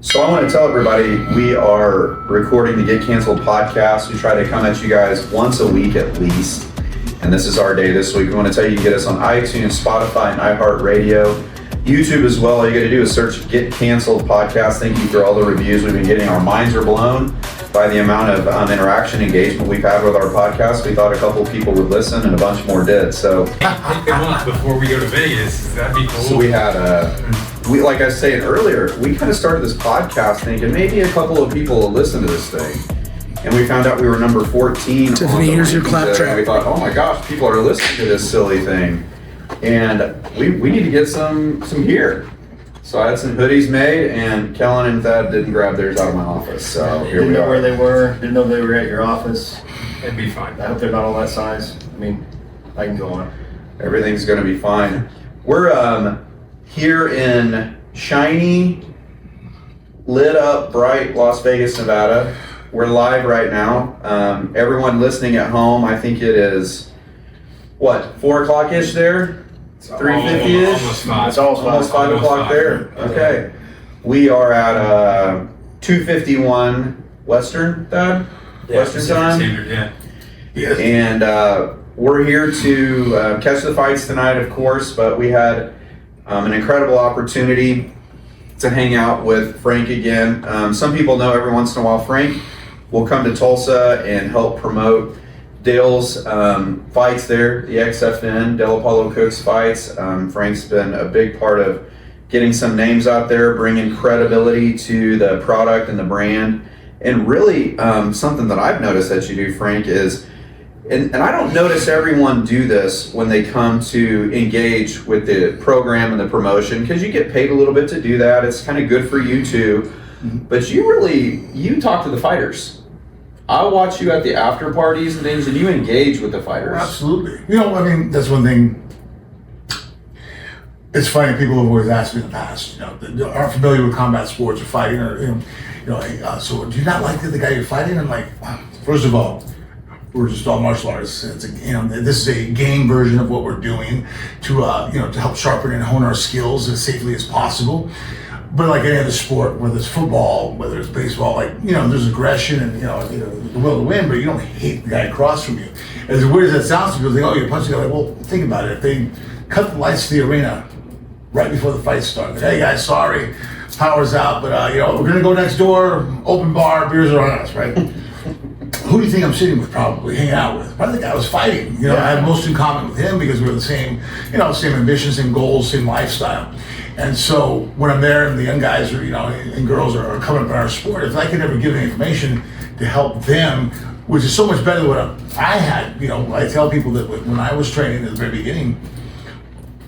So I want to tell everybody we are recording the Get Canceled podcast. We try to come at you guys once a week at least. And this is our day this week. We want to tell you you can get us on iTunes, Spotify, and iHeartRadio. YouTube as well. All you got to do is search Get Canceled podcast. Thank you for all the reviews we've been getting. Our minds are blown by the amount of interaction, engagement we've had with our podcast. We thought a couple people would listen and a bunch more did. So take a month before we go to Vegas. That'd be cool. So we had like I was saying earlier, we kind of started this podcast thinking maybe a couple of people will listen to this thing. And we found out we were number 14. Tiffany, here's your clap track. And we thought, oh my gosh, people are listening to this silly thing. And we need to get some gear. So I had some hoodies made, and Kellen and Thad didn't grab theirs out of my office. So here we Didn't know are. where they were. Didn't know they were at your office. It'd be fine. I hope they're not all that size. I mean, I can go on. Everything's going to be fine. We're here in shiny, lit up, bright Las Vegas, Nevada. We're live right now. Everyone listening at home, I think it is, what, 4 o'clock-ish there? 3:50-ish? Almost 5. It's almost 5 o'clock there. Okay. We are at 2:51 Western, Thad? Western time? Standard, yeah. Yes. And we're here to catch the fights tonight, of course, but we had an incredible opportunity to hang out with Frank again. Some people know every once in a while Frank will come to Tulsa and help promote Dale's fights there, the XFN, Dale Apollo Cook's fights. Frank's been a big part of getting some names out there, bringing credibility to the product and the brand. And really something that I've noticed that you do, Frank, is, and I don't notice everyone do this when they come to engage with the program and the promotion, because you get paid a little bit to do that. It's kind of good for you too. But you talk to the fighters. I watch you at the after parties and things, and you engage with the fighters. Absolutely. You know, I mean, that's one thing. It's funny, people have always asked me in the past, that aren't familiar with combat sports or fighting, or, hey, so do you not like the guy you're fighting? I'm like, wow. First of all, we're just all martial artists. It's this is a game version of what we're doing to help sharpen and hone our skills as safely as possible. But like any other sport, whether it's football, whether it's baseball, there's aggression and the will to win, but you don't hate the guy across from you. As weird as that sounds to people, think, oh, you're punching the guy. Well, think about it. If they cut the lights to the arena right before the fight started, hey guys, sorry, power's out, but we're gonna go next door, open bar, beers are on us, right? Who do you think I'm sitting with? Probably hanging out with. Probably the guy I was fighting. I had most in common with him because we were the same, same ambitions, same goals, same lifestyle. And so when I'm there and the young guys are, and girls are coming up in our sport, if I can ever give any information to help them, which is so much better than what I had, I tell people that when I was training at the very beginning,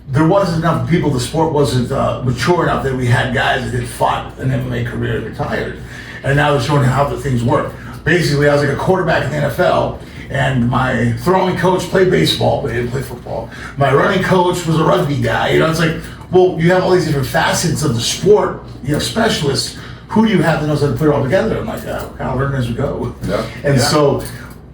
there wasn't enough people, the sport wasn't mature enough that we had guys that had fought an MMA career and retired. And now they're showing how the things work. Basically, I was like a quarterback in the NFL, and my throwing coach played baseball, but he didn't play football. My running coach was a rugby guy. It's like, well, you have all these different facets of the sport, specialists. Who do you have that knows how to put it all together? I'm like, kind of learning as we go. Yeah. And so,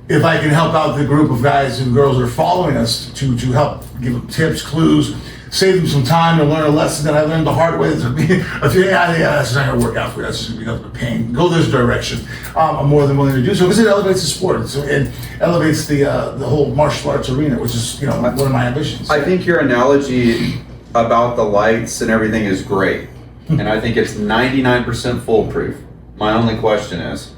if I can help out the group of guys and girls that are following us to help give them tips, clues, save them some time to learn a lesson that I learned the hard way. That's not going to work out for you. That's just going to be nothing but pain. Go this direction. I'm more than willing to do so because it elevates the sport. So it elevates the whole martial arts arena, which is one of my ambitions. I think your analogy about the lights and everything is great, and I think it's 99% foolproof. My only question is,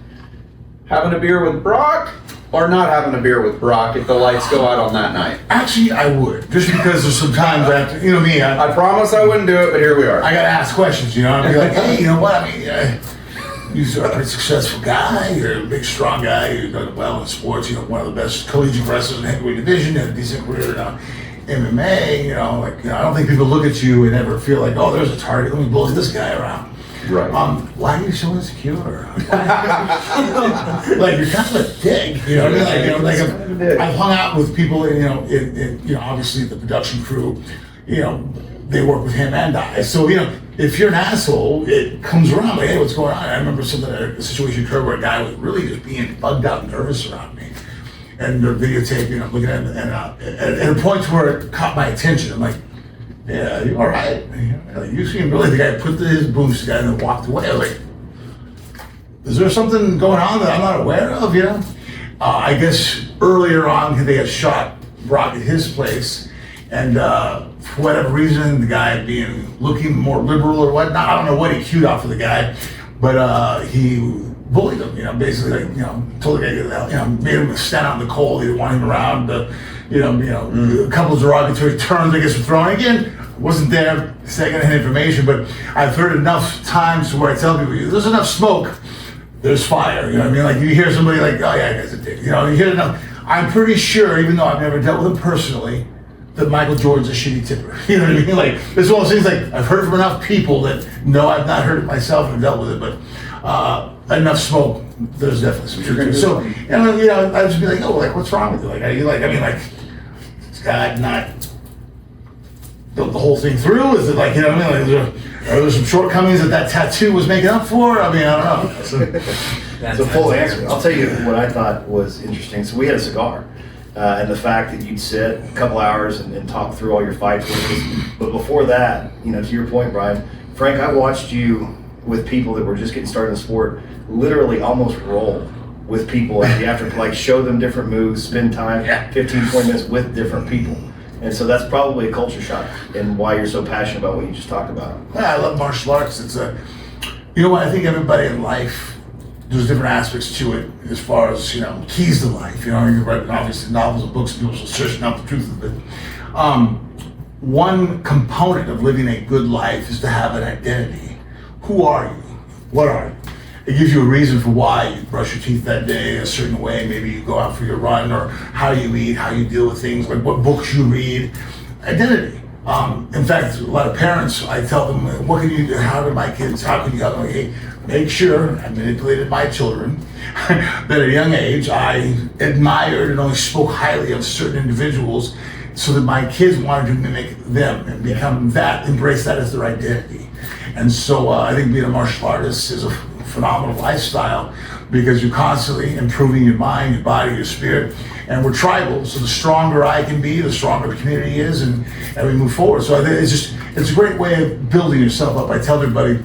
having a beer with Brock or not having a beer with Brock if the lights go out on that night? Actually, I would, just because there's some times that, me, I promise I wouldn't do it, but here we are. I gotta ask questions, I'd be like, hey, you know what, you're a pretty successful guy, you're a big, strong guy, you've done well in sports, one of the best collegiate wrestlers in the heavyweight division, you had a decent career in MMA, I don't think people look at you and ever feel like, oh, there's a target, let me bully this guy around. Right. Why are you so insecure? Like you're kind of a dick, I've hung out with people, obviously the production crew, they work with him and I. So, if you're an asshole, it comes around like, hey, what's going on? I remember a situation occurred where a guy was really just being bugged out and nervous around me. And the videotape, looking at it, and at a point where it caught my attention, I'm like, yeah, you all right? You seem really the guy who put his boomstick and then walked away. I was like, is there something going on that I'm not aware of, you know? I guess earlier on, they had shot Brock at his place, and for whatever reason, the guy looking more liberal or whatnot, I don't know what he queued out for the guy, but he bullied him, you know, basically, like, you know, told the guy to get out, you know, made him stand out in the cold, he didn't want him around, a couple of derogatory terms, I guess, were thrown. Again, wasn't there secondhand information, but I've heard enough times where I tell people, there's enough smoke, there's fire, you know what I mean? Like, you hear somebody like, oh yeah, that guy's a dick, you know, you hear enough. I'm pretty sure, even though I've never dealt with him personally, that Michael Jordan's a shitty tipper. You know what I mean? Like, it's one of those things, like, I've heard from enough people that, no, I've not heard it myself and dealt with it, but enough smoke, there's definitely some truth to it. So, you know, I'd just be like, oh, like, what's wrong with you? Like, are you like, I mean, like, is God not built the whole thing through? Is it like, you know what I mean? Like, are there some shortcomings that tattoo was making up for? I mean, I don't know. It's a full answer. I'll tell you what I thought was interesting. So we had a cigar, and the fact that you'd sit a couple hours and talk through all your fights with us. But before that, you know, to your point, Bryan, Frank, I watched you with people that were just getting started in the sport, literally almost roll with people at the after, like show them different moves, spend time, 15, 20 minutes with different people. And so that's probably a culture shock and why you're so passionate about what you just talked about. Yeah, I love martial arts. You know what, I think everybody in life, there's different aspects to it as far as, you know, keys to life. You know, you write obviously novels and books, people are searching out the truth of it. One component of living a good life is to have an identity. Who are you? What are you? It gives you a reason for why you brush your teeth that day a certain way. Maybe you go out for your run, or how you eat, how you deal with things, like what books you read. Identity. In fact, a lot of parents, I tell them, what can you do? How do my kids, how can you help them? Hey, make sure, I manipulated my children, that at a young age, I admired and only spoke highly of certain individuals so that my kids wanted to mimic them and become that, embrace that as their identity. And so I think being a martial artist is a phenomenal lifestyle because you're constantly improving your mind, your body, your spirit, and we're tribal, so the stronger I can be, the stronger the community is, and we move forward. So I think it's a great way of building yourself up. I tell everybody,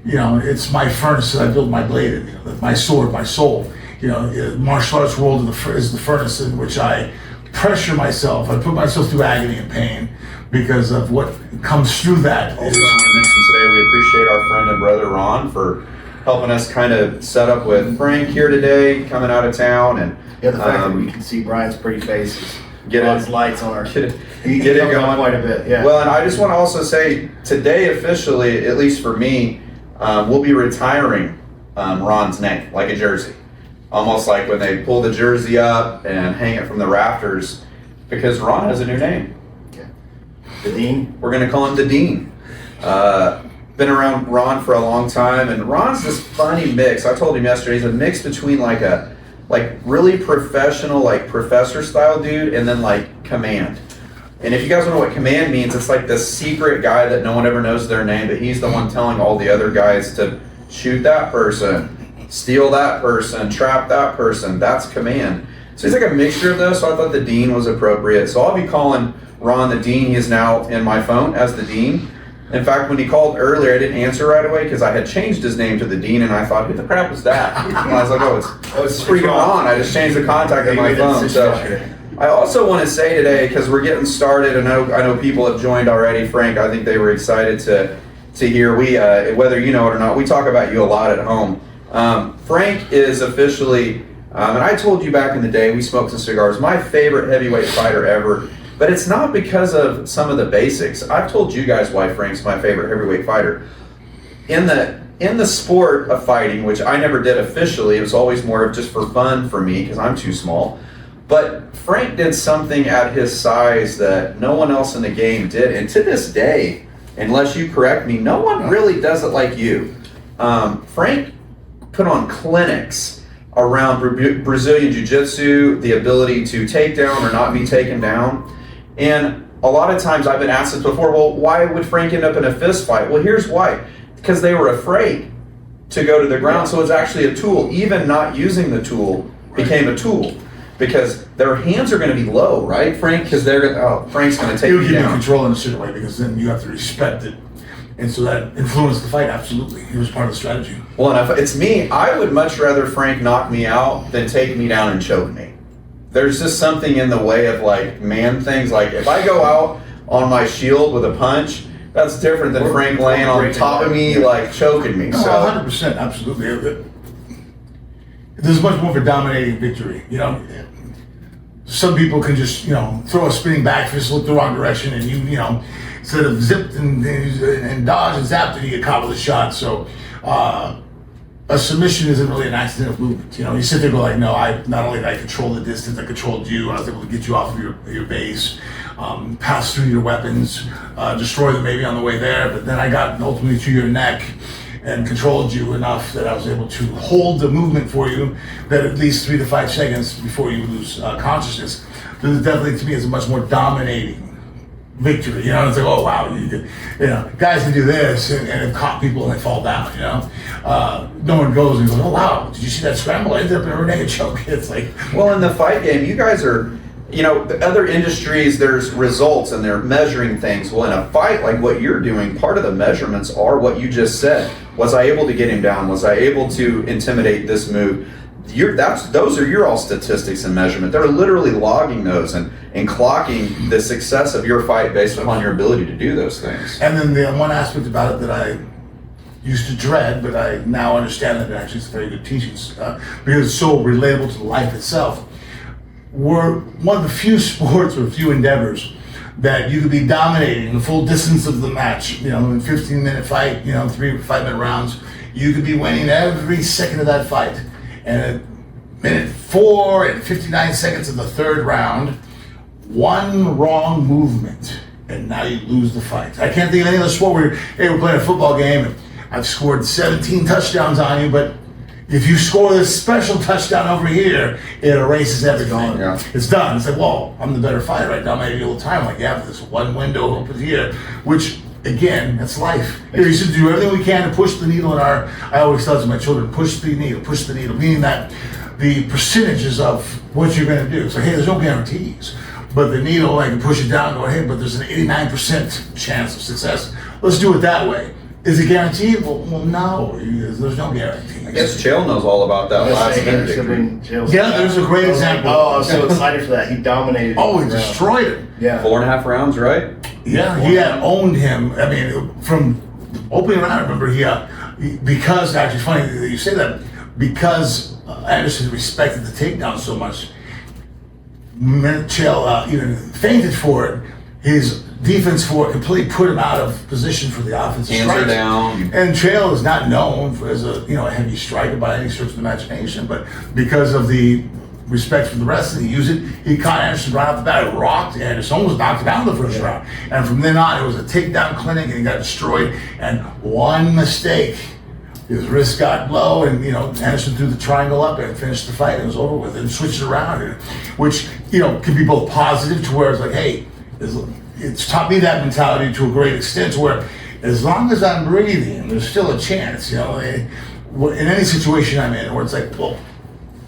you know, it's my furnace that I build my blade in, you know, my sword, my soul. You know, martial arts world is the furnace in which I pressure myself, I put myself through agony and pain because of what comes through that. Also, I want to mention today, we appreciate our friend and brother Ron for helping us kind of set up with Frank here today, coming out of town, and the fact that we can see Bryan's pretty face, get his lights on our get it going quite a bit. Yeah. Well, and I just want to also say today, officially, at least for me, we'll be retiring Ron's name like a jersey, almost like when they pull the jersey up and hang it from the rafters, because Ron has a new name. The Dean. We're going to call him the Dean. Been around Ron for a long time, and Ron's this funny mix. I told him yesterday, he's a mix between like really professional, like professor style dude, and then like command. And if you guys don't know what command means, it's like this secret guy that no one ever knows their name, but he's the one telling all the other guys to shoot that person, steal that person, trap that person. That's command. So he's like a mixture of those, so I thought the Dean was appropriate. So I'll be calling Ron the Dean. He is now in my phone as the Dean. In fact, when he called earlier, I didn't answer right away because I had changed his name to the Dean, and I thought, who the crap was that? And I was like, it's freaking Ron. I just changed the contact on my phone. So I also want to say today, because we're getting started, I know people have joined already. Frank, I think they were excited to hear. Whether you know it or not, we talk about you a lot at home. Frank is officially, and I told you back in the day, we smoked some cigars, my favorite heavyweight fighter ever. But it's not because of some of the basics. I've told you guys why Frank's my favorite heavyweight fighter. In the sport of fighting, which I never did officially, it was always more of just for fun for me because I'm too small. But Frank did something at his size that no one else in the game did. And to this day, unless you correct me, no one really does it like you. Frank put on clinics around Brazilian Jiu-Jitsu, the ability to take down or not be taken down. And a lot of times I've been asked this before, well, why would Frank end up in a fist fight? Well, here's why. Because they were afraid to go to the ground. So it's actually a tool. Even not using the tool became a tool. Because their hands are going to be low, right, Frank? Because they're going to, Frank's going to take you down. You control in a certain way because then you have to respect it. And so that influenced the fight, absolutely. It was part of the strategy. Well, and if it's me, I would much rather Frank knock me out than take me down and choke me. There's just something in the way of like man things. Like if I go out on my shield with a punch, that's different than Frank laying on top of me, like choking me. No, So 100%, absolutely. There's much more of a dominating victory. You know, some people can just, you know, throw a spinning back fist, look the wrong direction, and you know, instead of zipped and dodged and zapped, and you get caught with a shot. So a submission isn't really an accidental movement. You know, you sit there and go like, no, not only did I control the distance, I controlled you. I was able to get you off of your base, pass through your weapons, destroy them maybe on the way there, but then I got ultimately to your neck and controlled you enough that I was able to hold the movement for you that at least 3 to 5 seconds before you lose consciousness. This is definitely, to me, is a much more dominating victory. You know, it's like, oh wow, you know, guys can do this and have caught people and they fall down. You know, no one goes and goes, oh wow, did you see that scramble? I ended up in a rear naked choke. It's like, well, in the fight game, you guys are, you know, the other industries, there's results and they're measuring things. Well, in a fight like what you're doing, part of the measurements are what you just said. Was I able to get him down? Was I able to intimidate this move? Those are your all statistics and measurement. They're literally logging those and clocking the success of your fight based upon your ability to do those things. And then the one aspect about it that I used to dread, but I now understand that it actually is very good teachings because it's so relatable to life itself. We're one of the few sports or few endeavors that you could be dominating the full distance of the match, you know, in a 15-minute fight, you know, 3 or 5 minute rounds. You could be winning every second of that fight. And at minute 4 and 59 seconds of the third round, one wrong movement, and now you lose the fight. I can't think of any other sport where, hey, we're playing a football game, and I've scored 17 touchdowns on you, but if you score this special touchdown over here, it erases everything. Yeah. It's done. It's like, well, I'm the better fighter right now. Maybe all the time, like, yeah, this one window open here, which, again, that's life. You should do everything we can to push the needle in our, I always tell my children, push the needle, meaning that the percentages of what you're going to do. So, hey, there's no guarantees. But the needle, I can push it down and go, hey, but there's an 89% chance of success. Let's do it that way. Is it guaranteed? Well, no, there's no guarantee. I guess Chael knows all about that last minute victory. Yeah, there's a great example. Oh, I was so excited for that. He dominated. Oh, he the round. destroyed him. Yeah. 4.5 rounds, right? Yeah, he had owned him. I mean, from the opening round, I remember because, actually funny that you say that, because Anderson respected the takedown so much, when Chael even fainted for it, his defense for it completely put him out of position for the offensive Hands are strikes. down. And Chael is not known as a heavy striker by any stretch of the imagination, but because of the respect for the wrestling, he used it. He caught Anderson right off the bat, rocked Anderson, almost knocked him out in the first round. And from then on, it was a takedown clinic, and he got destroyed. And one mistake, his wrist got low, and Anderson threw the triangle up and finished the fight. It was over with, and switched it around, which can be both positive to where it's like, hey, it's taught me that mentality to a great extent, to where as long as I'm breathing, there's still a chance. In any situation I'm in, where it's like, well,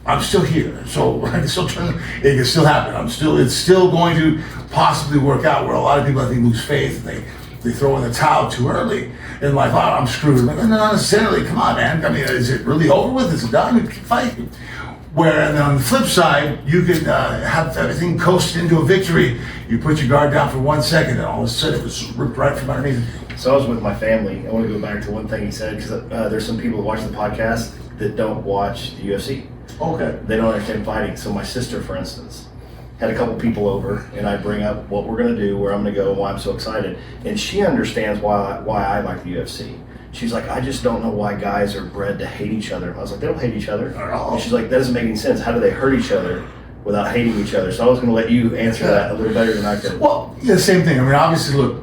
I'm still here, so I can still turn. It can still happen. It's still going to possibly work out. Where a lot of people, I think, lose faith. They throw in the towel too early and like, oh, I'm screwed. Like, no, not necessarily. Come on, man. I mean, is it really over with? Is it done? You can fight. Where, and then on the flip side, you could have everything coasted into a victory. You put your guard down for 1 second, and all of a sudden it was ripped right from underneath you. So I was with my family. I want to go back to one thing he said, because there's some people who watch the podcast that don't watch the UFC. Okay. They don't understand fighting. So my sister, for instance, had a couple people over, and I bring up what we're going to do, where I'm going to go, and why I'm so excited. And she understands why I like the UFC. She's like, I just don't know why guys are bred to hate each other. I was like, they don't hate each other. And she's like, that doesn't make any sense. How do they hurt each other without hating each other? So I was going to let you answer that a little better than I could. Well, the same thing. I mean, obviously, look,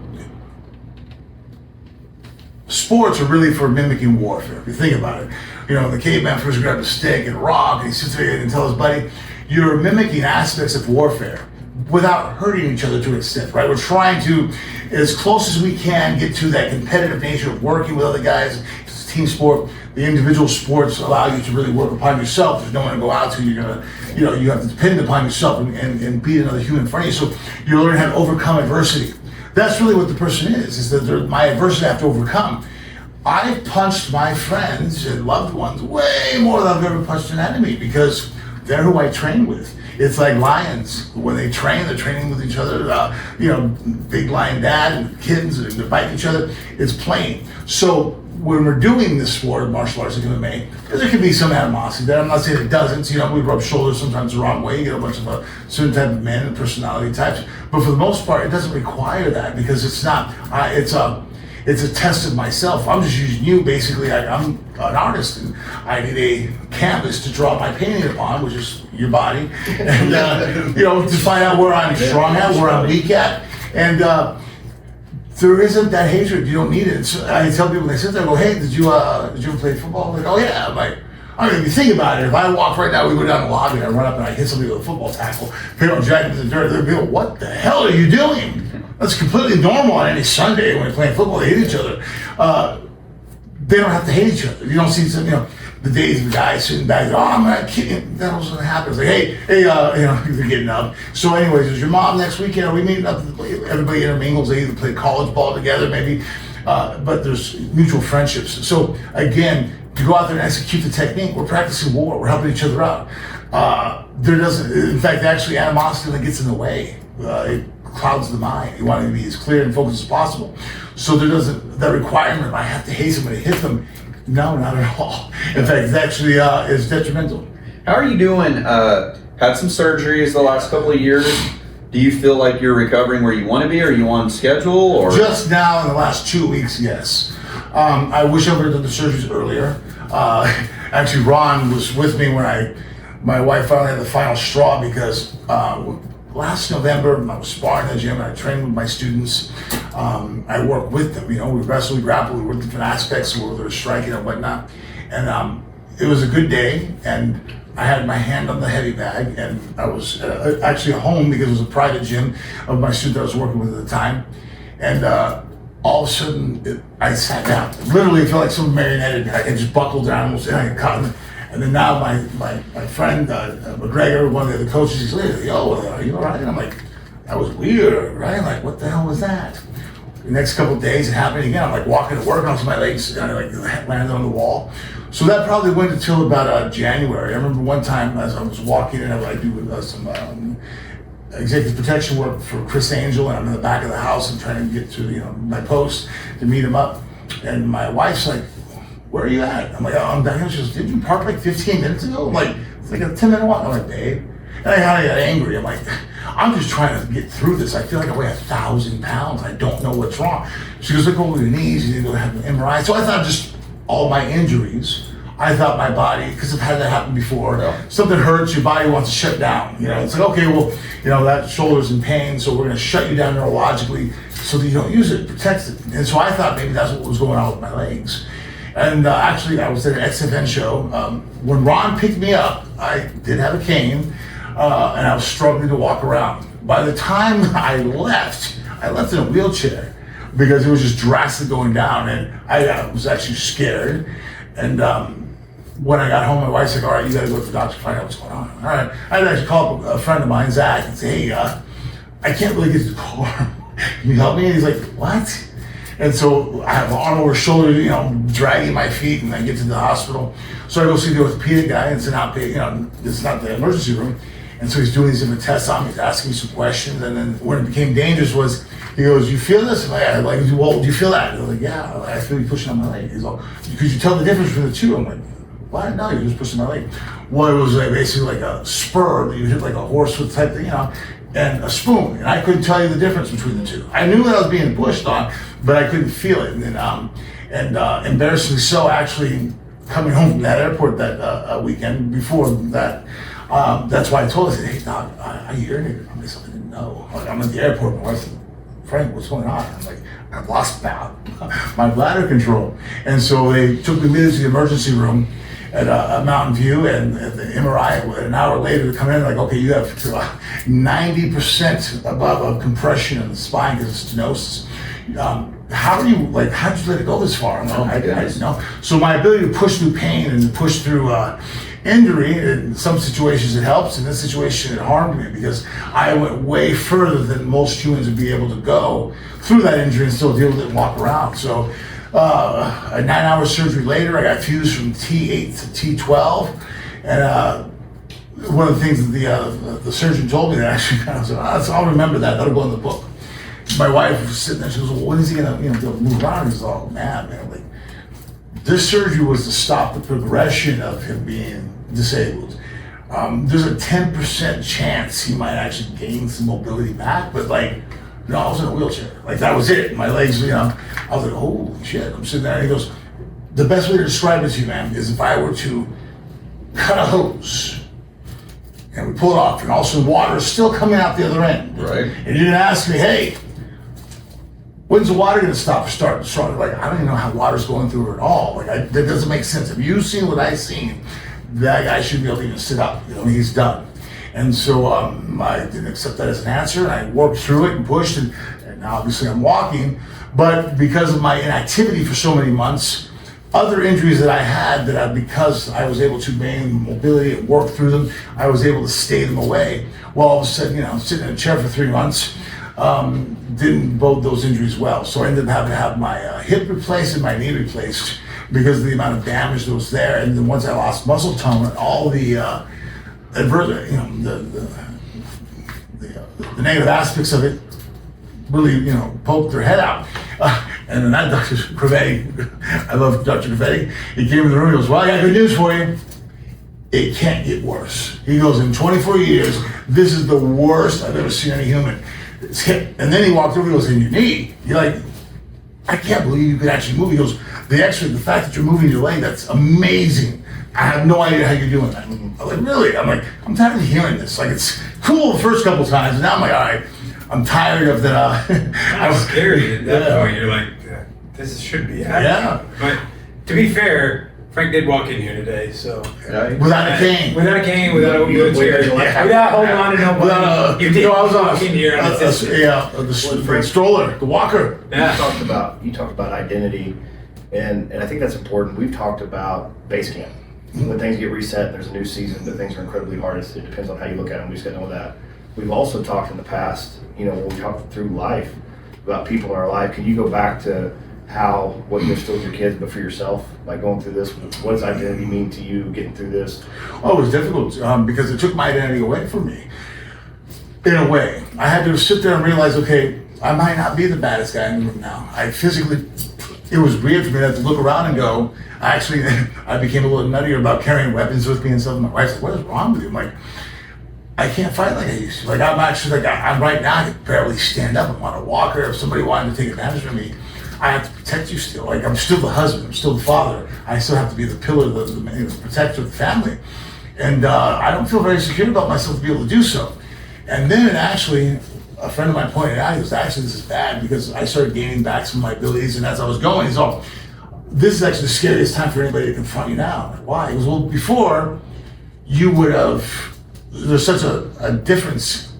sports are really for mimicking warfare. If you think about it, the caveman first grabbed a stick and rock, and he sits there and tells his buddy, you're mimicking aspects of warfare without hurting each other to an extent, right? We're trying to, as close as we can, get to that competitive nature of working with other guys. It's a team sport. The individual sports allow you to really work upon yourself. There's no one to go out to. You're gonna, you have to depend upon yourself and beat another human in front of you. So you learn how to overcome adversity. that's really what the person is that they're my adversity I have to overcome. I've punched my friends and loved ones way more than I've ever punched an enemy because they're who I train with. It's like lions. When they train, they're training with each other. Big lion dad and kittens, and they're biting each other. It's playing. So when we're doing this sport of martial arts like MMA, there can be some animosity there. I'm not saying it doesn't. We rub shoulders sometimes the wrong way. You get a bunch of certain type of men and personality types. But for the most part, it doesn't require that because it's not. It's a test of myself. I'm just using you. Basically, I'm an artist, and I need a canvas to draw my painting upon, which is your body, and to find out where I'm strong at, where I'm weak at, and there isn't that hatred. You don't need it. So I tell people, they sit there and go, "Hey, did you ever play football?" I'm like, "Oh yeah." I'm like, I mean, if you think about it, if I walk right now, we go down the lobby and I run up and I hit somebody with a football tackle, people don't drag me to the dirt, they'll be like, "What the hell are you doing?" That's completely normal on any Sunday when they're playing football, they hit each other. They don't have to hate each other. You don't see some, the days of the guys sitting back, I'm not kidding, that was gonna happen. It's like, hey, they're getting up. So anyways, is your mom next weekend? Are we meeting up? Everybody intermingles, they either play college ball together, maybe, but there's mutual friendships. So again, to go out there and execute the technique, we're practicing war, we're helping each other out. In fact, actually animosity that gets in the way. It clouds the mind. You want to be as clear and focused as possible. So there doesn't, that requirement, I have to hate somebody, hit them. No, not at all. In fact, it actually is detrimental. How are you doing? Had some surgeries the last couple of years. Do you feel like you're recovering where you want to be? Are you on schedule? Or just now in the last 2 weeks, yes. I wish I would have done the surgeries earlier. Actually, Ron was with me when my wife finally had the final straw because last November I was sparring in the gym and I trained with my students. I work with them, we wrestle, we grapple, we work different aspects where they're striking and whatnot. And it was a good day and I had my hand on the heavy bag and I was actually at home because it was a private gym of my student that I was working with at the time. And all of a sudden I sat down. Literally it felt like someone marionetted me. I just buckled down and I got caught. And then now my friend, McGregor, one of the other coaches, he's like, "Yo, are you all right?" And I'm like, "That was weird, right?" I'm like, "What the hell was that?" The next couple of days it happened again. I'm like walking to work, and my legs and I landed on the wall. So that probably went until about January. I remember one time as I was walking and I do some executive protection work for Chris Angel, and I'm in the back of the house and trying to get to my post to meet him up. And my wife's like, "Where are you at?" I'm like, "Oh, I'm down here." She goes, "Didn't you park like 15 minutes ago?" I'm like, "It's like a 10-minute walk." I'm like, "Babe." And I kind of got angry. I'm like, "I'm just trying to get through this. I feel like I weigh 1,000 pounds. I don't know what's wrong." She goes, "Look over your knees. You need to go have an MRI." So I thought just all my injuries. I thought my body, because I've had that happen before, something hurts, your body wants to shut down. It's like, okay, well, that shoulder's in pain, so we're going to shut you down neurologically so that you don't use it, protects it. And so I thought maybe that's what was going on with my legs. And actually, I was at an XFN show. When Ron picked me up, I did have a cane, and I was struggling to walk around. By the time I left in a wheelchair because it was just drastic going down, and I was actually scared. And when I got home, my wife's like, "All right, you got to go to the doctor to find out what's going on." All right, I had to actually call a friend of mine, Zach, and say, "Hey, I can't really get to the car. Can you help me?" And he's like, "What?" And so I have an arm over shoulder, dragging my feet, and I get to the hospital. So I go see the orthopedic guy, and it's an outpatient, it's not the emergency room. And so he's doing these different tests on me, he's asking me some questions, and then when it became dangerous was, he goes, "You feel this?" And I'm like, "Well, do you feel that?" And I was like, "Yeah, I feel you pushing on my leg." He's like, "Could you tell the difference between the two?" I'm like, "What? No, you're just pushing my leg." Well, it was basically like a spur that you hit like a horse with type thing, and a spoon, and I couldn't tell you the difference between the two. I knew that I was being pushed on, but I couldn't feel it. And embarrassingly so, actually coming home from that airport that weekend before that, that's why I told her, I said, "Hey, Doc, I urinated on myself. I didn't know." I'm at the airport, my wife said, "Frank, what's going on?" I'm like, "I've lost my bladder control." And so they took me immediately to the emergency room at Mountain View, and at the MRI, an hour later, to come in, like, "Okay, you have 90% above of compression in the spine because of stenosis. How'd you let it go this far?" I'm like, I didn't know. So my ability to push through pain and to push through injury. In some situations it helps, in this situation it harmed me because I went way further than most humans would be able to go through that injury and still deal with it and walk around. So a 9-hour surgery later, I got fused from T8 to T12, and one of the things that the surgeon told me that actually kind of said, I'll remember that. That'll go in the book. My wife was sitting there. She goes, well, when is he gonna, be able to move around? He's all, man, like this surgery was to stop the progression of him being disabled. There's a 10% chance he might actually gain some mobility back, but like, I was in a wheelchair. Like that was it. My legs, I was like, holy shit. I'm sitting there, and he goes, the best way to describe it to you, man, is if I were to cut a hose and we pull it off, and also water is still coming out the other end. Right. And you're gonna ask me, hey, when's the water gonna stop or start? Like, I don't even know how water's going through it at all. Like, that doesn't make sense. If you've seen what I've seen, that guy shouldn't be able to even sit up. He's done. And so I didn't accept that as an answer, and I worked through it and pushed, and now obviously I'm walking. But because of my inactivity for so many months, other injuries that I had because I was able to gain mobility and work through them, I was able to stay them away. Well, all of a sudden, sitting in a chair for 3 months, didn't bode those injuries well. So I ended up having to have my hip replaced and my knee replaced because of the amount of damage that was there. And then once I lost muscle tone and all the the negative aspects of it really, poked their head out. And then that Dr. Crevetti, I love Dr. Crevetti, he came in the room and goes, well, I got good news for you. It can't get worse. He goes, in 24 years, this is the worst I've ever seen any human. It's hit. And then he walked over and goes, in your knee. You're like, I can't believe you could actually move. He goes, the fact that you're moving your leg, that's amazing. I have no idea how you're doing that. I'm like, really? I'm like, I'm tired of hearing this. Like, it's cool the first couple times, and now I'm like, all right, I'm tired of the. I was scary at that point. You're like, this should be happening. Yeah. But to be fair, Frank did walk in here today, so. Without a cane. Without a cane, without a wheelchair. Without holding on to nobody. You did I was walk in here on the stroller, the walker. Yeah. You talked about identity, and I think that's important. We've talked about base camp. When things get reset, there's a new season, but things are incredibly hard. It depends on how you look at them. We just got to know that. We've also talked in the past, when we talked through life, about people in our life. Can you go back to what you're still with your kids, but for yourself, like going through this? What does identity mean to you getting through this? Oh, it was difficult because it took my identity away from me. In a way, I had to sit there and realize, okay, I might not be the baddest guy in the room now. It was weird for me to have to look around and go, I became a little nuttier about carrying weapons with me and stuff. My wife's like, what is wrong with you? I'm like, I can't fight like I used to. Like, I'm actually, I'm right now, I can barely stand up and want to walk, or if somebody wanted to take advantage of me, I have to protect you still. Like, I'm still the husband, I'm still the father. I still have to be the pillar, the protector of the family. And I don't feel very secure about myself to be able to do so. And then actually, a friend of mine pointed out, he goes, actually, this is bad because I started gaining back some of my abilities, and as I was going, he's all, this is actually the scariest time for anybody to confront you now. I'm like, why? He goes, well, before, you would have, there's such a difference,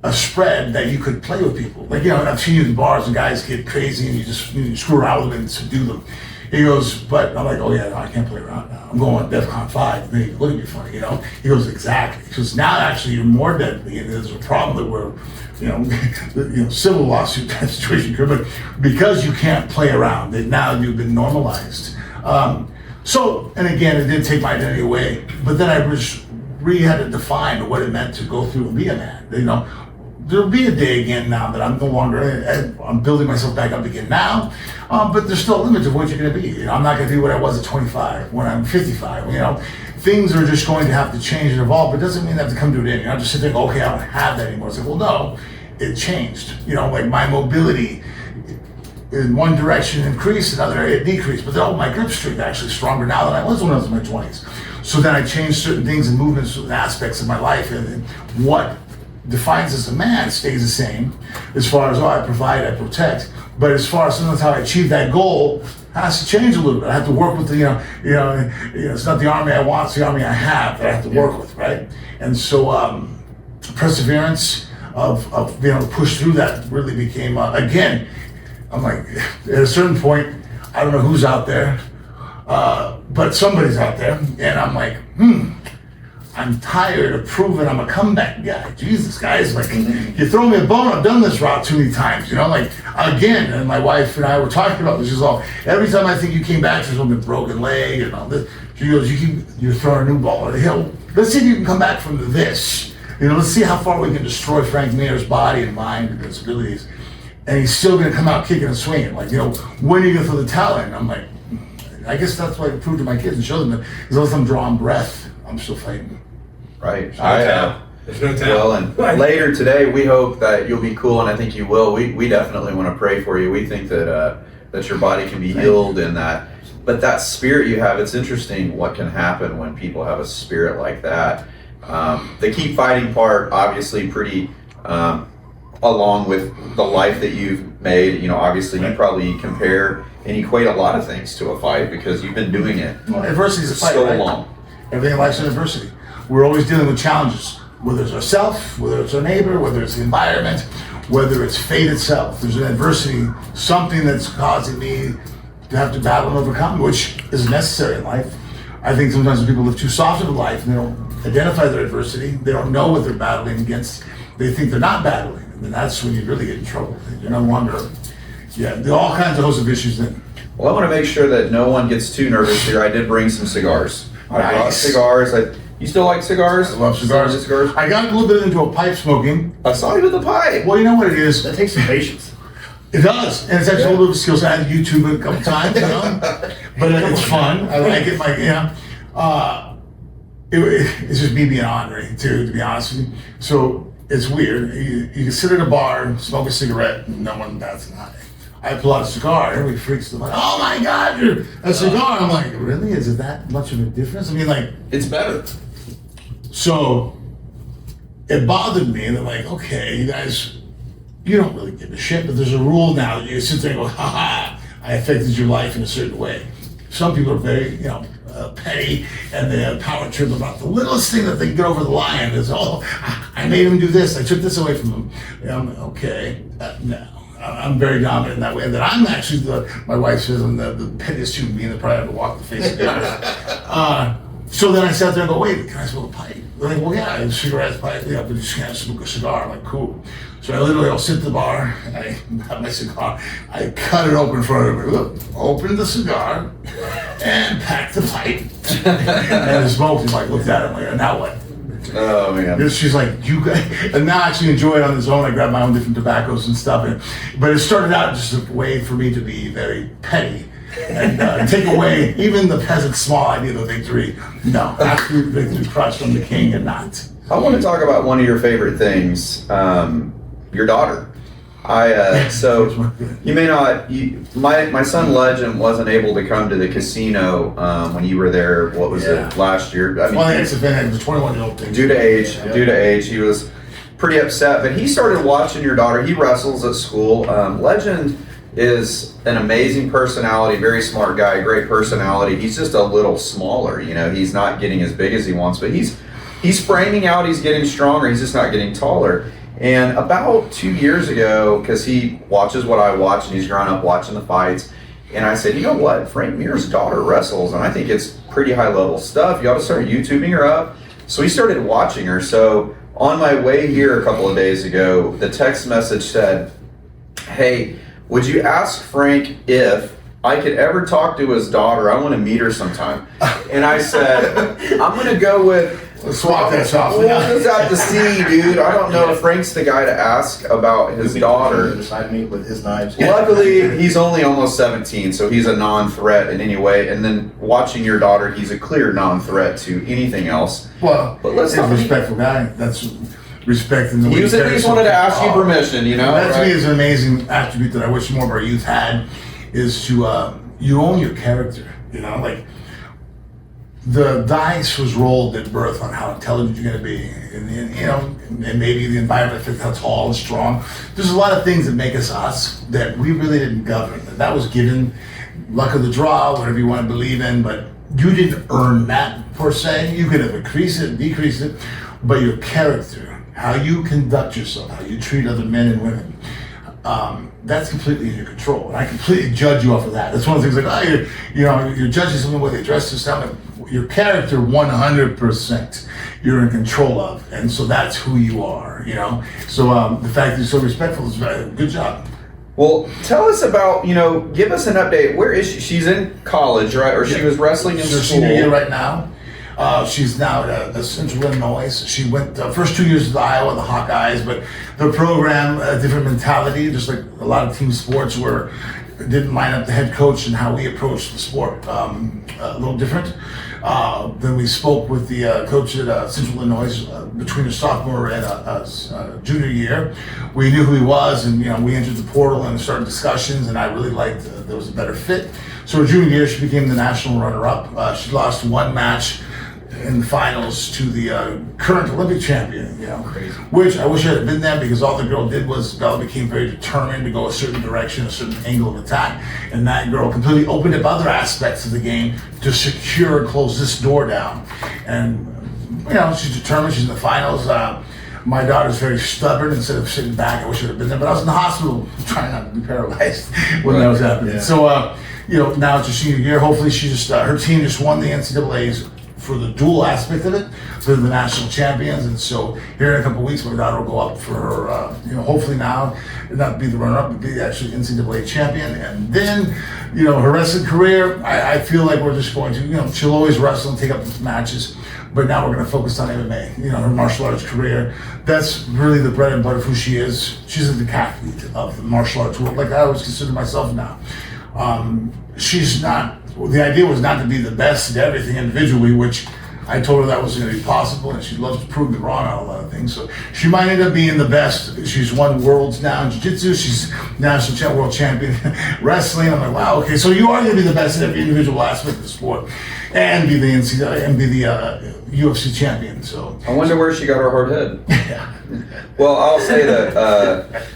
a spread that you could play with people. Like, I've seen you in bars and guys get crazy and you screw around with them and subdue them. He goes, but I'm like, oh yeah, no, I can't play around now. I'm going DEFCON 5. And then he look at me funny, He goes, exactly. Because now actually you're more deadly, and there's a problem that we're, civil lawsuit type situation here, but because you can't play around, that now you've been normalized. So, and again, it did take my identity away, but then I really had to define what it meant to go through and be a man. There'll be a day again now that I'm no longer, I'm building myself back up again now, but there's still a limit to what you're gonna be. I'm not gonna be what I was at 25, when I'm 55, Things are just going to have to change and evolve, but it doesn't mean I have to come to it in. Just sit there and go, okay, I don't have that anymore. It's like, well, no, it changed. Like my mobility in one direction increased, another area decreased, but my grip strength actually stronger now than I was when I was in my 20s. So then I changed certain things and movements and aspects of my life, and what defines as a man stays the same as far as, I provide, I protect, but as far as sometimes how I achieve that goal has to change a little bit. I have to work with it's not the army I want, it's the army I have that I have to work with, right? And so perseverance of being able to push through that really became, again, I'm like, at a certain point, I don't know who's out there, but somebody's out there, and I'm like, I'm tired of proving I'm a comeback guy. Jesus, guys, like, you throw me a bone, I've done this route too many times, you know, like, again, and my wife and I were talking about this, she's all, every time I think you came back, there's one with a broken leg and all this, she goes, you're throwing a new ball at the hill. Let's see if you can come back from this. You know, let's see how far we can destroy Frank Mir's body and mind and his abilities. And he's still gonna come out kicking and swinging. Like, you know, when are you gonna throw the towel in? I'm like, I guess that's what I prove to my kids and show them that as long as I'm drawing breath, I'm still fighting. Right. There's no tell. Well, and later today, we hope that you'll be cool, and I think you will. We definitely want to pray for you. We think that that your body can be healed and that, but that spirit you have, it's interesting what can happen when people have a spirit like that. The keep fighting part, obviously pretty, along with the life that you've made, you know, obviously you probably compare and equate a lot of things to a fight because you've been doing it Adversity is a fight, so right? long. Everything in life's an adversity. We're always dealing with challenges, whether it's ourself, whether it's our neighbor, whether it's the environment, whether it's fate itself. There's an adversity, something that's causing me to have to battle and overcome, which is necessary in life. I think sometimes when people live too soft of a life and they don't identify their adversity, they don't know what they're battling against, they think they're not battling, and then that's when you really get in trouble. You're no longer, there are all kinds of hosts of issues then. Well, I want to make sure that no one gets too nervous here. I did bring some cigars. I brought Nice. cigars. You still like cigars? I love cigars. Cigars? I got a little bit into a pipe smoking. I saw you with the pipe. Well, you know what it is? That takes some patience. It does, and it's actually a little bit of a skill set. I had to YouTube it a couple times, you know, but it's fun. I like it, like, you know. It's just me being ornery, too, to be honest with you. So it's weird. You can sit at a bar and smoke a cigarette, and no one bats an eye. I pull out a cigar, everybody freaks them like, oh my God, you're a cigar. I'm like, really? Is it that much of a difference? I mean, like, It's better. so it bothered me. They're like, okay, you guys, you don't really give a shit, but there's a rule now that you sit there and go, ha, I affected your life in a certain way. Some people are very, you know, petty, and they have power trip about the littlest thing that they can get over the line is, oh, I made him do this, I took this away from him. And I'm like, okay, no. I'm very dominant in that way. And that I'm actually my wife says I'm the pettiest human being that probably ever walked the face of the earth. So then I sat there and go, wait, can I smoke a pipe? They're like, well, yeah, a cigarette's pipe, yeah, but you just can't smoke a cigar. I'm like, cool. So I literally, I'll sit at the bar, and I have my cigar, I cut it open in front of her, look, opened the cigar, and packed the pipe, and smoked it, like, looked at it, like, now what? Oh, man. She's like, you guys, and now I actually enjoy it on its own. I grab my own different tobaccos and stuff. But it started out just a way for me to be very petty and take away even the peasant's small idea of a victory. No, absolute victory crushed from the king and not. I want to talk about one of your favorite things, your daughter. So you may not. My son Legend wasn't able to come to the casino when you were there. What was it last year? I mean, Well, it's a 21-year-old thing. due to age, he was pretty upset. But he started watching your daughter. He wrestles at school. Legend is an amazing personality, very smart guy, great personality. He's just a little smaller. You know, he's not getting as big as he wants, but he's framing out. He's getting stronger. He's just not getting taller. And about 2 years ago, because he watches what I watch and he's grown up watching the fights, and I said, you know what, Frank Mir's daughter wrestles, and I think it's pretty high level stuff. You ought to start YouTubing her up. So he started watching her. So on my way here a couple of days ago, the text message said, hey, would you ask Frank if I could ever talk to his daughter? I want to meet her sometime. And I said, I'm going to go with, Let's swap that off. we'll just have to see, dude. I don't know if Frank's the guy to ask about his daughter. Beside me with his knives. Luckily, he's only almost 17, so he's a non-threat in any way. And then watching your daughter, he's a clear non-threat to anything else. Well, But let's he's a not- respectful guy. That's respecting the way He was at least wanted to ask you permission, you know? That to right? me is an amazing attribute that I wish more of our youth had, is to, you own your character, you know, like, the dice was rolled at birth on how intelligent you're going to be, and you know, and maybe the environment, how tall and strong. There's a lot of things that make us us that we really didn't govern. That was given, luck of the draw, whatever you want to believe in, but you didn't earn that per se. You could have increased it, decreased it, but your character, how you conduct yourself, how you treat other men and women, that's completely in your control. And I completely judge you off of that. That's one of the things like, oh, you're judging someone the way they dress this time. Your character 100% you're in control of. And so that's who you are, So the fact that you're so respectful is very good job. Well, tell us about, give us an update. Where is she? She's in college, right? Or she was wrestling in She's school. senior year right now. She's now at Central Illinois. She went first 2 years to Iowa, the Hawkeyes, but the program, a different mentality, just like a lot of team sports where it didn't line up the head coach and how we approached the sport a little different. Then we spoke with the coach at Central Illinois between a sophomore and a junior year. We knew who he was, and we entered the portal and started discussions, and I really liked there was a better fit. So her junior year, she became the national runner-up. She lost one match in the finals to the current Olympic champion, Crazy. Which I wish I had been there because all the girl did was Bella became very determined to go a certain direction, a certain angle of attack, and that girl completely opened up other aspects of the game to secure and close this door down. And she's determined. She's in the finals. My daughter's very stubborn. Instead of sitting back, I wish I had been there, but I was in the hospital trying not to be paralyzed when that was happening. Yeah. So now it's her senior year. Hopefully, she just her team just won the NCAA's for the dual aspect of it. They're the national champions, and so here in a couple of weeks, my daughter will go up for her. Hopefully now, not be the runner-up, but be actually NCAA champion. And then, her wrestling career, I feel like we're just going to, she'll always wrestle and take up matches, but now we're going to focus on MMA. Her martial arts career. That's really the bread and butter of who she is. She's a decathlete of the martial arts world, like I always consider myself now. She's not. The idea was not to be the best at everything individually, which I told her that wasn't going to be possible, and she loves to prove me wrong on a lot of things. So she might end up being the best. She's won worlds now in jiu-jitsu. She's national world champion wrestling. I'm like, wow, okay, so you are going to be the best at every individual aspect of the sport, and be the NCAA and be the UFC champion. So I wonder where she got her hard head. yeah. Well, I'll say that,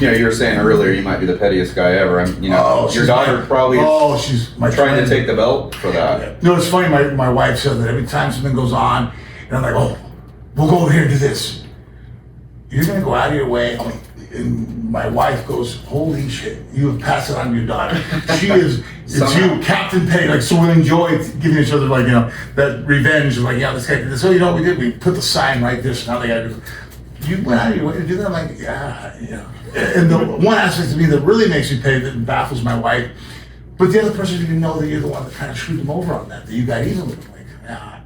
you were saying earlier you might be the pettiest guy ever. Your daughter probably she's my trying to friend. take the belt for that. No, it's funny. My wife said that every time something goes on, and I'm like, oh, we'll go over here and do this. You're gonna go out of your way. And my wife goes, holy shit, you have passed it on to your daughter. She is, it's Somehow. you, Captain Petty. So we enjoy giving each other that revenge. This guy did this. So what we did? We put the sign right there. So now they got to do. You went out of your way to do that? I'm like, yeah. And the one aspect of me that really makes me pay that baffles my wife, but the other person didn't know that you're the one that kind of screwed them over on that you got even with them. Like,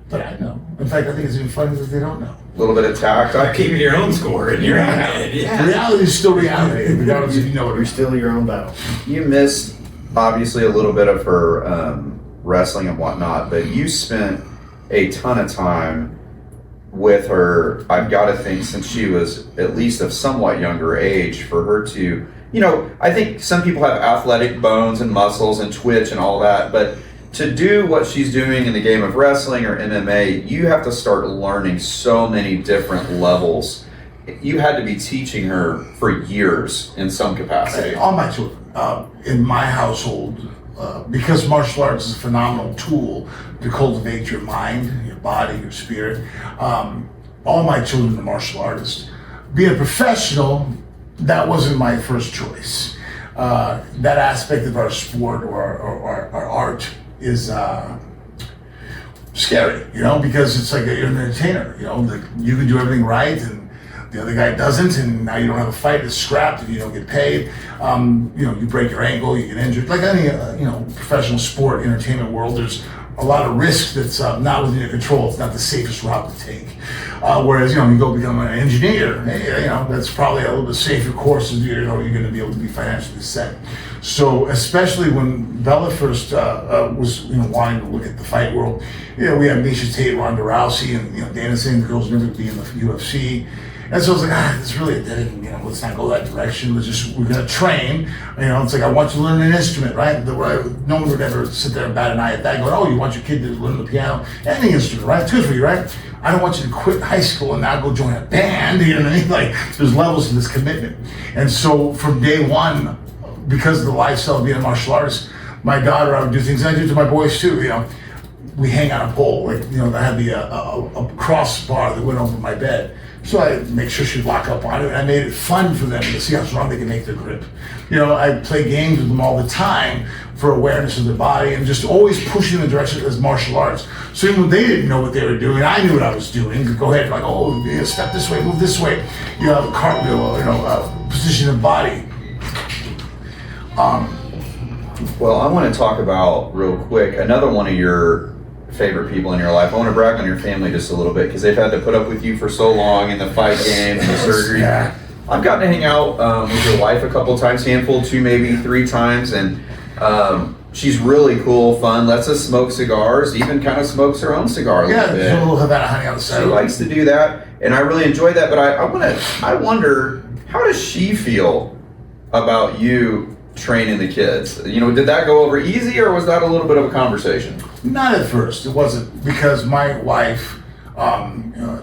but I know. In fact, I think it's even funny that they don't know. A little bit of tact. Like keeping your own score in your own head. Yeah. Reality is still reality, regardless if you know it or You're not. still your own battle. You missed, obviously, a little bit of her wrestling and whatnot, but you spent a ton of time with her. I've got to think since she was at least of somewhat younger age, for her to, I think some people have athletic bones and muscles and twitch and all that, but to do what she's doing in the game of wrestling or MMA, you have to start learning so many different levels. You had to be teaching her for years in some capacity. All my children, in my household, because martial arts is a phenomenal tool to cultivate your mind, your body, your spirit. All my children are martial artists. Being a professional, that wasn't my first choice. That aspect of our sport or our art is scary, because it's like you're an entertainer, you can do everything right and the other guy doesn't, and now you don't have a fight, it's scrapped and you don't get paid. You break your ankle, you get injured. Like any professional sport, entertainment world, there's a lot of risk that's not within your control. It's not the safest route to take. Whereas you go become an engineer, that's probably a little bit safer course. You're going to be able to be financially set. So especially when Bella first was wanting to look at the fight world, we have Misha Tate, Ronda Rousey, and Dana saying the girls never be in the UFC. And so I was like, it's really a dead end, let's not go that direction. We're going to train. It's like, I want you to learn an instrument, right? No one would ever sit there and bat an eye at that, going, oh, you want your kid to learn the piano? Any instrument, right? It's good for you, right? I don't want you to quit high school and now go join a band, you know what I mean? Like, there's levels to this commitment. And so from day one, because of the lifestyle of being a martial artist, my daughter, I would do things, and I do to my boys too, we hang on a pole, like, you know, I had a crossbar that went over my bed. So I make sure she'd lock up on it. I made it fun for them to see how strong they can make their grip. You know, I play games with them all the time for awareness of their body and just always pushing in the direction as martial arts. So even when they didn't know what they were doing, I knew what I was doing. Go ahead, like, oh, you know, step this way, move this way. You have a cartwheel, you know, position of body. Well, I want to talk about real quick another one of your favorite people in your life. I want to brag on your family just a little bit because they've had to put up with you for so long in the fight game and the surgery. Yeah. I've gotten to hang out with your wife a couple times, handful, 2, maybe 3 times, and she's really cool, fun, lets us smoke cigars, even kind of smokes her own cigar a little bit. Yeah, a little Havana honey on the side. She likes to do that, and I really enjoy that. But I wonder, how does she feel about you training the kids? You know, did that go over easy, or was that a little bit of a conversation? Not at first. It wasn't, because my wife,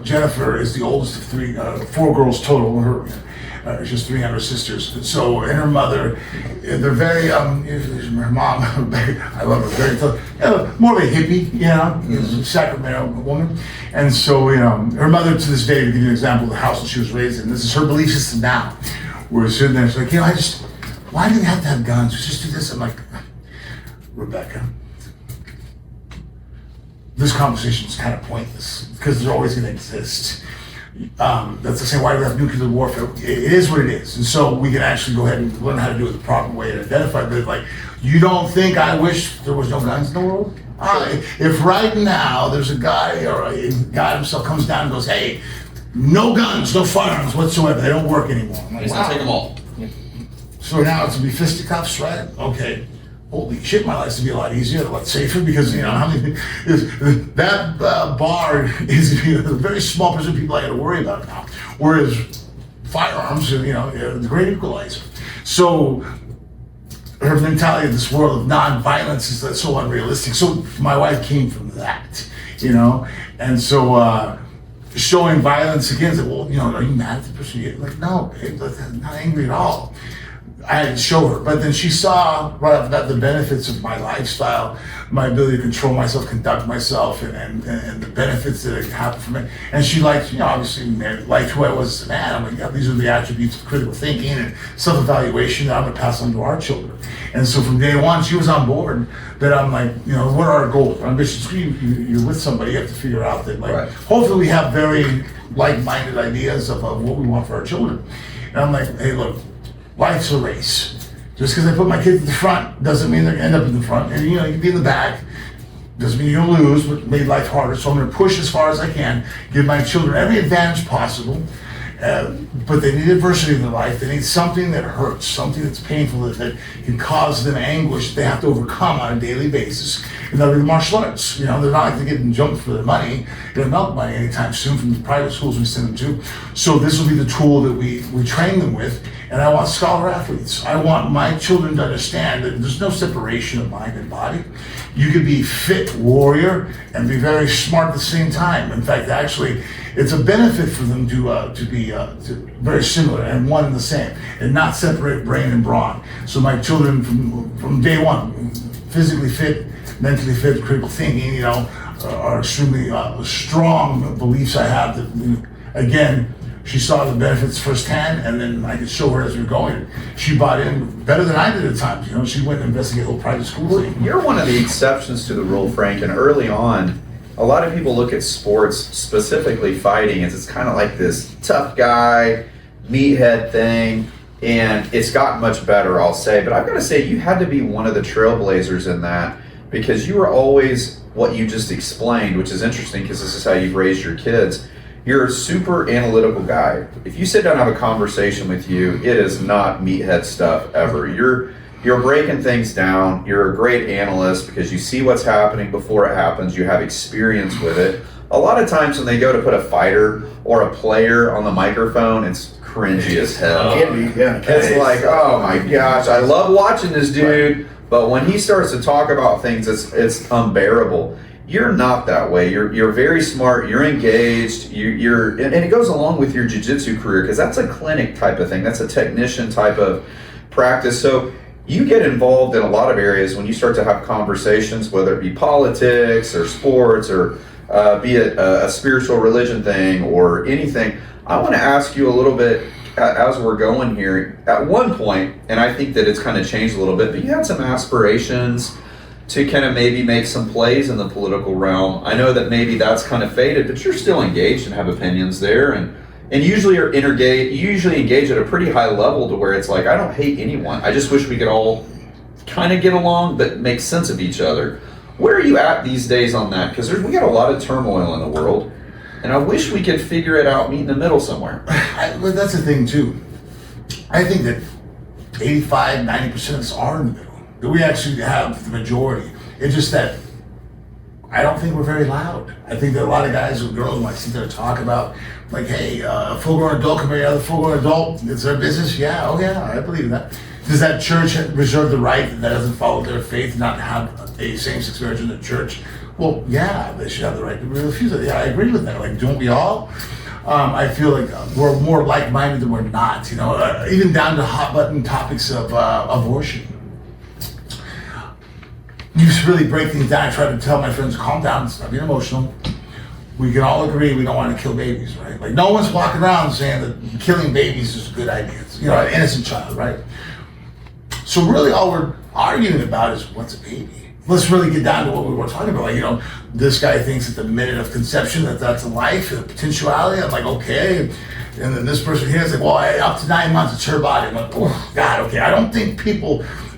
Jennifer, is the oldest of 4 girls total. She has 3 younger sisters. So, and her mother, they're very, her mom, I love her, very tough, more of a hippie, you know, Sacramento woman. And so, you know, her mother to this day, to give you an example of the house that she was raised in, this is her belief system now. We're sitting there, she's like, you know, why do we have to have guns? We just do this. I'm like, Rebecca, this conversation is kind of pointless because they're always going to exist. That's the same why we have nuclear warfare. It is what it is. And so we can actually go ahead and learn how to do it the proper way and identify that, like, you don't think I wish there was no guns in the world? If right now there's a guy or a guy himself comes down and goes, hey, no guns, no firearms whatsoever, they don't work anymore. I'm like, He's gonna take them all. So now it's to be fisticuffs, right? Okay. Holy shit, my life's to be a lot easier, a lot safer, because, you know, how many that bar is a very small percent of people I got to worry about now. Whereas firearms, you know, the great equalizer. So her mentality of this world of non-violence is so unrealistic. So my wife came from that, you know, and so showing violence against it. Well, you know, are you mad at the person? Like, no, babe, I'm not angry at all. I had to show her, but then she saw right off the bat the benefits of my lifestyle, my ability to control myself, conduct myself, and the benefits that happen from it. And she liked, you know, obviously liked who I was as a man. I'm like, yeah, these are the attributes of critical thinking and self-evaluation that I'm gonna pass on to our children. And so from day one, she was on board. That I'm like, you know, what are our goals, our ambitions? You're with somebody, you have to figure out that, like, right. Hopefully we have very like-minded ideas of what we want for our children. And I'm like, hey, look. Life's a race. Just because I put my kids in the front doesn't mean they're going to end up in the front. And, you know, you can be in the back. Doesn't mean you're going to lose, but made life harder. So I'm going to push as far as I can, give my children every advantage possible. But they need adversity in their life. They need something that hurts, something that's painful, that can cause them anguish that they have to overcome on a daily basis. And that'll be the martial arts. You know, they're not like they're getting jumped for their money, their milk money anytime soon from the private schools we send them to. So this will be the tool that we train them with. And I want scholar athletes. I want my children to understand that there's no separation of mind and body. You can be fit warrior and be very smart at the same time. In fact, actually, it's a benefit for them to be very similar and one and the same, and not separate brain and brawn. So my children from day one, physically fit, mentally fit, critical thinking, you know, are extremely strong beliefs I have that, again, she saw the benefits firsthand, and then I could show her as we were going. She bought in better than I did at times. You know, she went and investigated whole private schools. You're one of the exceptions to the rule, Frank, and early on, a lot of people look at sports, specifically fighting, as it's kind of like this tough guy, meathead thing, and it's gotten much better, I'll say. But I've got to say, you had to be one of the trailblazers in that, because you were always what you just explained, which is interesting because this is how you've raised your kids. You're a super analytical guy. If you sit down and have a conversation with you, it is not meathead stuff ever. You're breaking things down. You're a great analyst because you see what's happening before it happens. You have experience with it. A lot of times when they go to put a fighter or a player on the microphone, it's cringy as hell. It's like, oh my gosh, I love watching this dude, but when he starts to talk about things, it's unbearable. You're not that way. You're very smart. You're engaged. And it goes along with your jiu-jitsu career because that's a clinic type of thing. That's a technician type of practice. So you get involved in a lot of areas when you start to have conversations, whether it be politics or sports or be it a spiritual religion thing or anything. I want to ask you a little bit as we're going here. At one point, and I think that it's kind of changed a little bit, but you had some aspirations to kind of maybe make some plays in the political realm. I know that maybe that's kind of faded, but you're still engaged and have opinions there, and usually engage at a pretty high level to where it's like, I don't hate anyone. I just wish we could all kind of get along, but make sense of each other. Where are you at these days on that? Because we got a lot of turmoil in the world, and I wish we could figure it out, meet in the middle somewhere. But that's the thing too. I think that 85, 90% of us are in the middle. That we actually have the majority. It's just that I don't think we're very loud. I think that a lot of guys and girls might sit there and talk about, like, hey, a full-grown adult can marry another full-grown adult. It's their business. Yeah, oh yeah, I believe that. Does that church reserve the right that doesn't follow their faith not to have a same-sex marriage in the church? Well, yeah, they should have the right to refuse it. Yeah, I agree with that. Like, don't we all? I feel like we're more like-minded than we're not. You know, even down to hot-button topics of abortion. You just really break things down. I try to tell my friends, calm down, stop being emotional. We can all agree we don't want to kill babies, right? Like, no one's walking around saying that killing babies is a good idea. It's, you know, an innocent child, right? So really all we're arguing about is what's a baby? Let's really get down to what we were talking about. Like, you know, this guy thinks at the minute of conception that's a life, a potentiality. I'm like, okay. And then this person here is like, well, up to 9 months, it's her body. I'm like, oh, God, okay. I don't think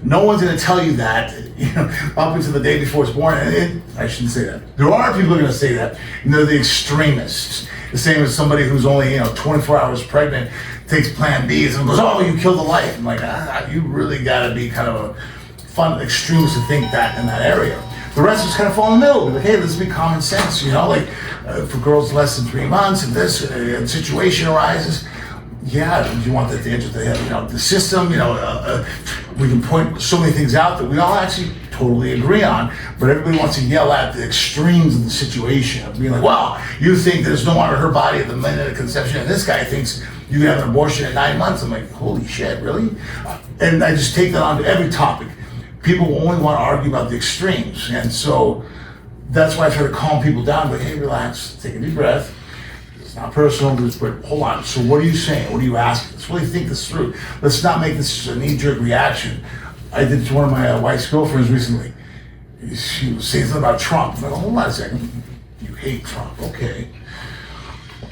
no one's going to tell you that, you know, up until the day before it's born. And I shouldn't say that. There are people who are going to say that, and they're the extremists. The same as somebody who's only, 24 hours pregnant, takes Plan B and goes, oh, you killed a life. I'm like, you really got to be kind of a fun extremist to think that in that area. The rest just kind of fall in the middle. Like, hey, let's be common sense, like for girls less than 3 months, if this situation arises, yeah, do you want that to enter the system? We can point so many things out that we all actually totally agree on, but everybody wants to yell at the extremes of the situation of being like, well, you think there's no longer her body at the minute of conception, and this guy thinks you can have an abortion at 9 months. I'm like, holy shit, really? And I just take that on to every topic. People only want to argue about the extremes, and so that's why I try to calm people down. But hey, relax, take a deep breath. It's not personal, but hold on. So what are you saying? What are you asking? Let's really think this through. Let's not make this a knee-jerk reaction. I did to one of my wife's girlfriends recently. She was saying something about Trump. I'm like, hold on a second. You hate Trump, okay?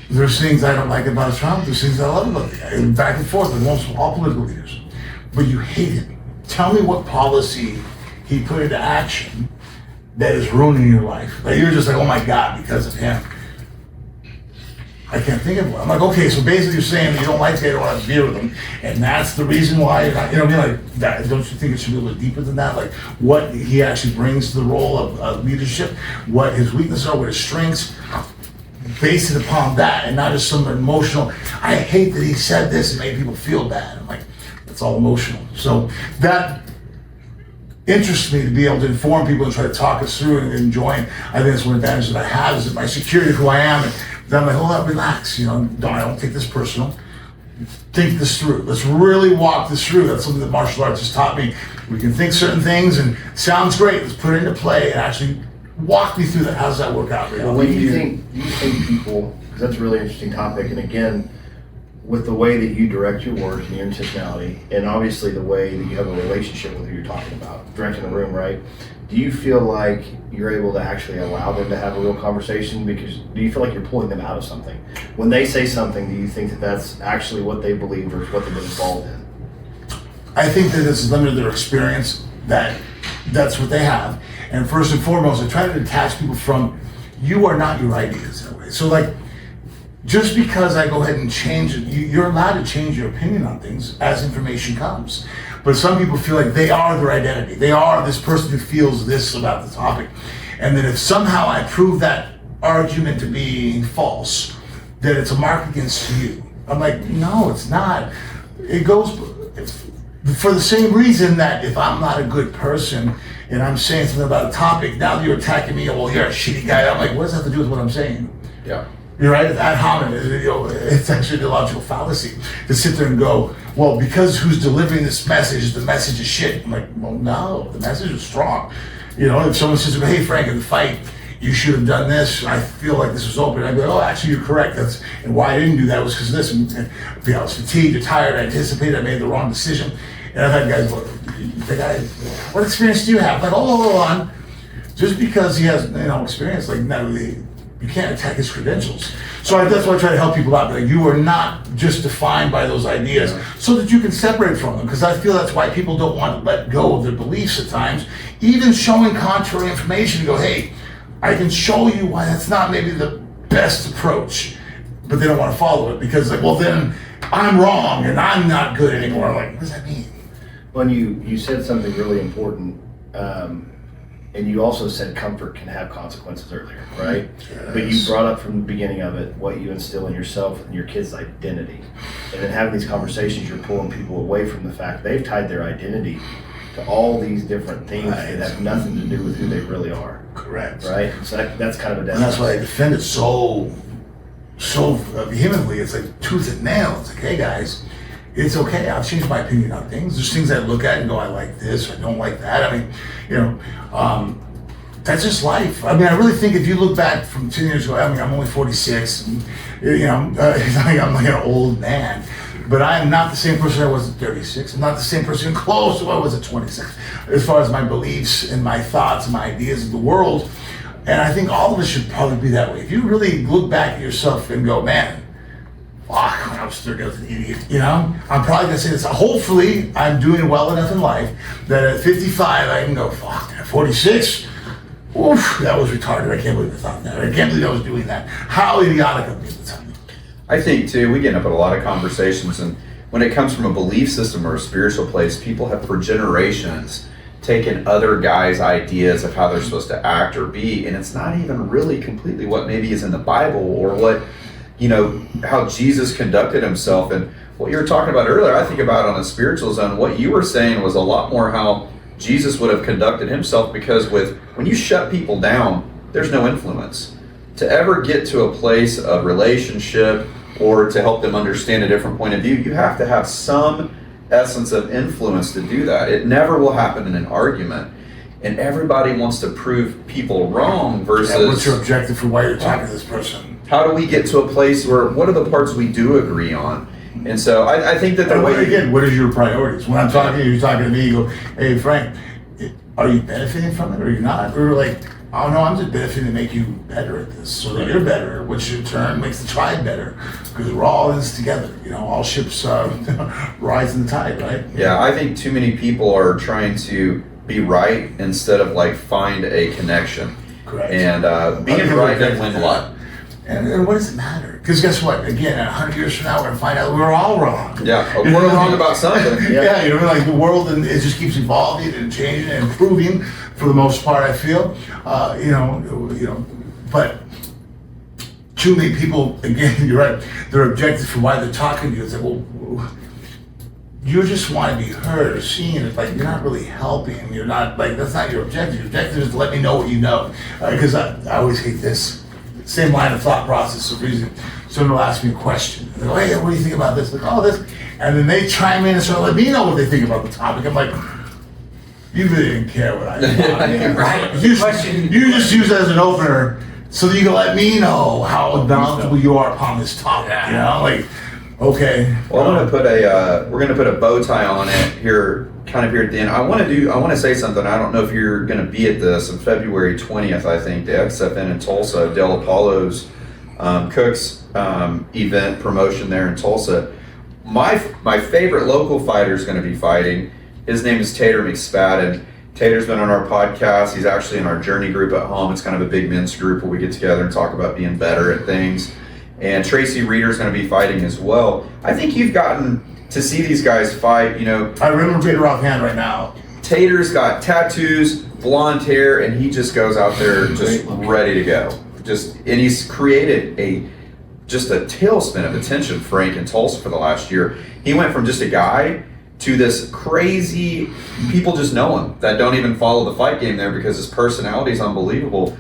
There's things I don't like about Trump. There's things I love about the guy. And back and forth with almost all political leaders. But you hate him. Tell me what policy he put into action that is ruining your life. Like, you're just like, oh my God, because of him. I can't think of one. I'm like, okay, so basically you're saying that you don't like the guy, you don't want to beer with him, and that's the reason why you're not, like that. Don't you think it should be a little deeper than that? Like, what he actually brings to the role of leadership, what his weaknesses are, what his strengths, base it upon that, and not just some emotional, I hate that he said this and made people feel bad. I'm like, it's all emotional. So that interests me to be able to inform people and try to talk us through and enjoy. I think that's one advantage that I have is that my security of who I am. And then I'm like, hold up, relax. I don't take this personal. Think this through. Let's really walk this through. That's something that martial arts has taught me. We can think certain things and sounds great. Let's put it into play and actually walk me through that. How does that work out? Well, what do you think people, because that's a really interesting topic, and again, with the way that you direct your work and your intentionality, and obviously the way that you have a relationship with who you're talking about, directing the room, right? Do you feel like you're able to actually allow them to have a real conversation? Because do you feel like you're pulling them out of something? When they say something, do you think that that's actually what they believe or what they've been involved in? I think that it's limited their experience, that's what they have. And first and foremost, I try to detach people from, you are not your ideas that way. So like, just because I go ahead and change it, you're allowed to change your opinion on things as information comes. But some people feel like they are their identity. They are this person who feels this about the topic. And that if somehow I prove that argument to be false, that it's a mark against you. I'm like, no, it's not. It goes for the same reason that if I'm not a good person and I'm saying something about a topic, now you're attacking me, well, you're a shitty guy. I'm like, what does that have to do with what I'm saying? Yeah. You're right, ad hominem, it's actually a logical fallacy to sit there and go, well, because who's delivering this message, the message is shit. I'm like, well, no, the message is strong. If someone says, hey, Frank, in the fight, you should have done this, I feel like this was open. I go, oh, actually, you're correct. And why I didn't do that was because of this. And I was fatigued or tired, I anticipated I made the wrong decision. And I've had guys go, what experience do you have? Like, hold on. Just because he has, experience, like, you can't attack his credentials. So that's why I try to help people out. Like, you are not just defined by those ideas, so that you can separate from them. Because I feel that's why people don't want to let go of their beliefs at times, even showing contrary information. To go, hey, I can show you why that's not maybe the best approach, but they don't want to follow it because, like, well, then I'm wrong and I'm not good anymore. I'm like, what does that mean? When you said something really important. And you also said comfort can have consequences earlier, right? Yes. But you brought up from the beginning of it what you instill in yourself and your kids' identity. And then having these conversations, you're pulling people away from the fact they've tied their identity to all these different things that have nothing to do with who they really are. Correct. Right? So that's kind of a And that's why I defend it so vehemently. It's like tooth and nail. It's like, hey guys, it's okay. I'll change my opinion on things. There's things I look at and go, I like this, I don't like that. I mean, that's just life. I mean, I really think if you look back from 10 years ago, I'm only 46, and, I'm like an old man. But I am not the same person I was at 36. I'm not the same person close to what I was at 26, as far as my beliefs and my thoughts and my ideas of the world. And I think all of us should probably be that way. If you really look back at yourself and go, man, fuck, when I was 30, I was an idiot, I'm probably gonna say this. Hopefully, I'm doing well enough in life that at 55, I can go, fuck, at 46, oof, that was retarded. I can't believe I thought that. I can't believe I was doing that. How idiotic of me at the time. I think too, we get up at a lot of conversations, and when it comes from a belief system or a spiritual place, people have for generations taken other guys' ideas of how they're supposed to act or be, and it's not even really completely what maybe is in the Bible or what, how Jesus conducted himself. And what you were talking about earlier, I think about on a spiritual zone, what you were saying was a lot more how Jesus would have conducted himself, because when you shut people down, there's no influence. To ever get to a place of relationship or to help them understand a different point of view, you have to have some essence of influence to do that. It never will happen in an argument. And everybody wants to prove people wrong versus... what's your objective for why you're talking to this person? How do we get to a place where, what are the parts we do agree on? And so I think that the way... Again, what is your priorities? When I'm talking to you, you're talking to me, you go, hey, Frank, are you benefiting from it or are you not? Or like, oh no, I'm just benefiting to make you better at this, so that you're better, which in turn makes the tribe better, because we're all in this together. All ships rise in the tide, right? Yeah, I think too many people are trying to be right instead of find a connection. Correct. And being right doesn't win a lot. And what does it matter? Because guess what? Again, 100 years from now, we're gonna find out we're all wrong. Yeah, we're wrong about something. Yeah, the world, and it just keeps evolving and changing and improving for the most part. I feel, but too many people. Again, you're right. Their objective for why they're talking to you is like, well, you just want to be heard or seen. It's like you're not really helping. You're not that's not your objective. Your objective is to let me know what you know. Because I always hate this. Same line of thought process of reason. Someone will ask me a question. They go, hey, what do you think about this? Like, oh, this. And then they chime in and start letting me know what they think about the topic. I'm like, you really didn't care what I thought. Right? You just use it as an opener so that you can let me know how knowledgeable you are upon this topic. Okay. Well, we're gonna put a bow tie on it here at the end. I want to say something. I don't know if you're going to be at this on February 20th. I think the XFN in Tulsa, Del Apollo's Cooks event promotion there in Tulsa. My favorite local fighter is going to be fighting. His name is Tater McSpadden. Tater's been on our podcast. He's actually in our Journey group at home. It's kind of a big men's group where we get together and talk about being better at things. And Tracy Reeder's going to be fighting as well. I think you've gotten to see these guys fight. I remember Tater offhand right now. Tater's got tattoos, blonde hair, and he just goes out there just ready to go. And he's created a tailspin of attention, Frank, in Tulsa for the last year. He went from just a guy to this crazy, people just know him that don't even follow the fight game there because his personality is unbelievable.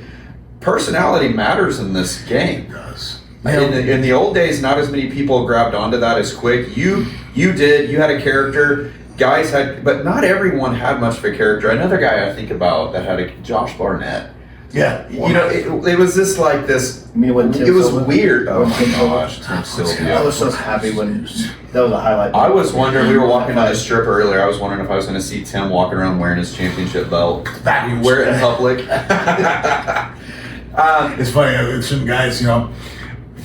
Personality matters in this game. It does. In the old days, not as many people grabbed onto that as quick. You had a character. Guys had, but not everyone had much of a character. Another guy I think about that had a Josh Barnett. Yeah. You know, it was just like this. You mean when Tim It was Silva? weird. Oh When my Tim Silva? gosh, Tim I Sylvia. was so happy when that was a highlight. I was wondering, we were walking on the strip earlier, I was wondering if I was going to see Tim walking around wearing his championship belt. You wear it in public. It's funny, some guys, you know,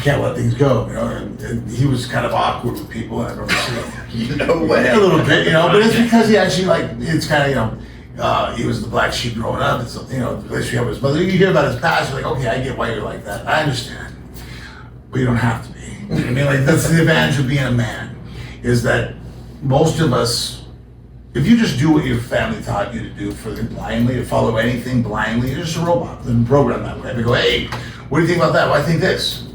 can't let things go, you know, and he was kind of awkward with people, and I remember seeing No way. a little bit, you know, but it's because he actually, like, it's kind of, you know, he was the black sheep growing up, it's, you know, the relationship with his mother. You hear about his past, you're like, okay, I get why you're like that, I understand, but you don't have to be. You know what I mean, like, that's the advantage of being a man, is that most of us, if you just do what your family taught you to do blindly, to follow anything blindly, you're just a robot, and programmed that way. They go, hey, what do you think about that? Well, I think this.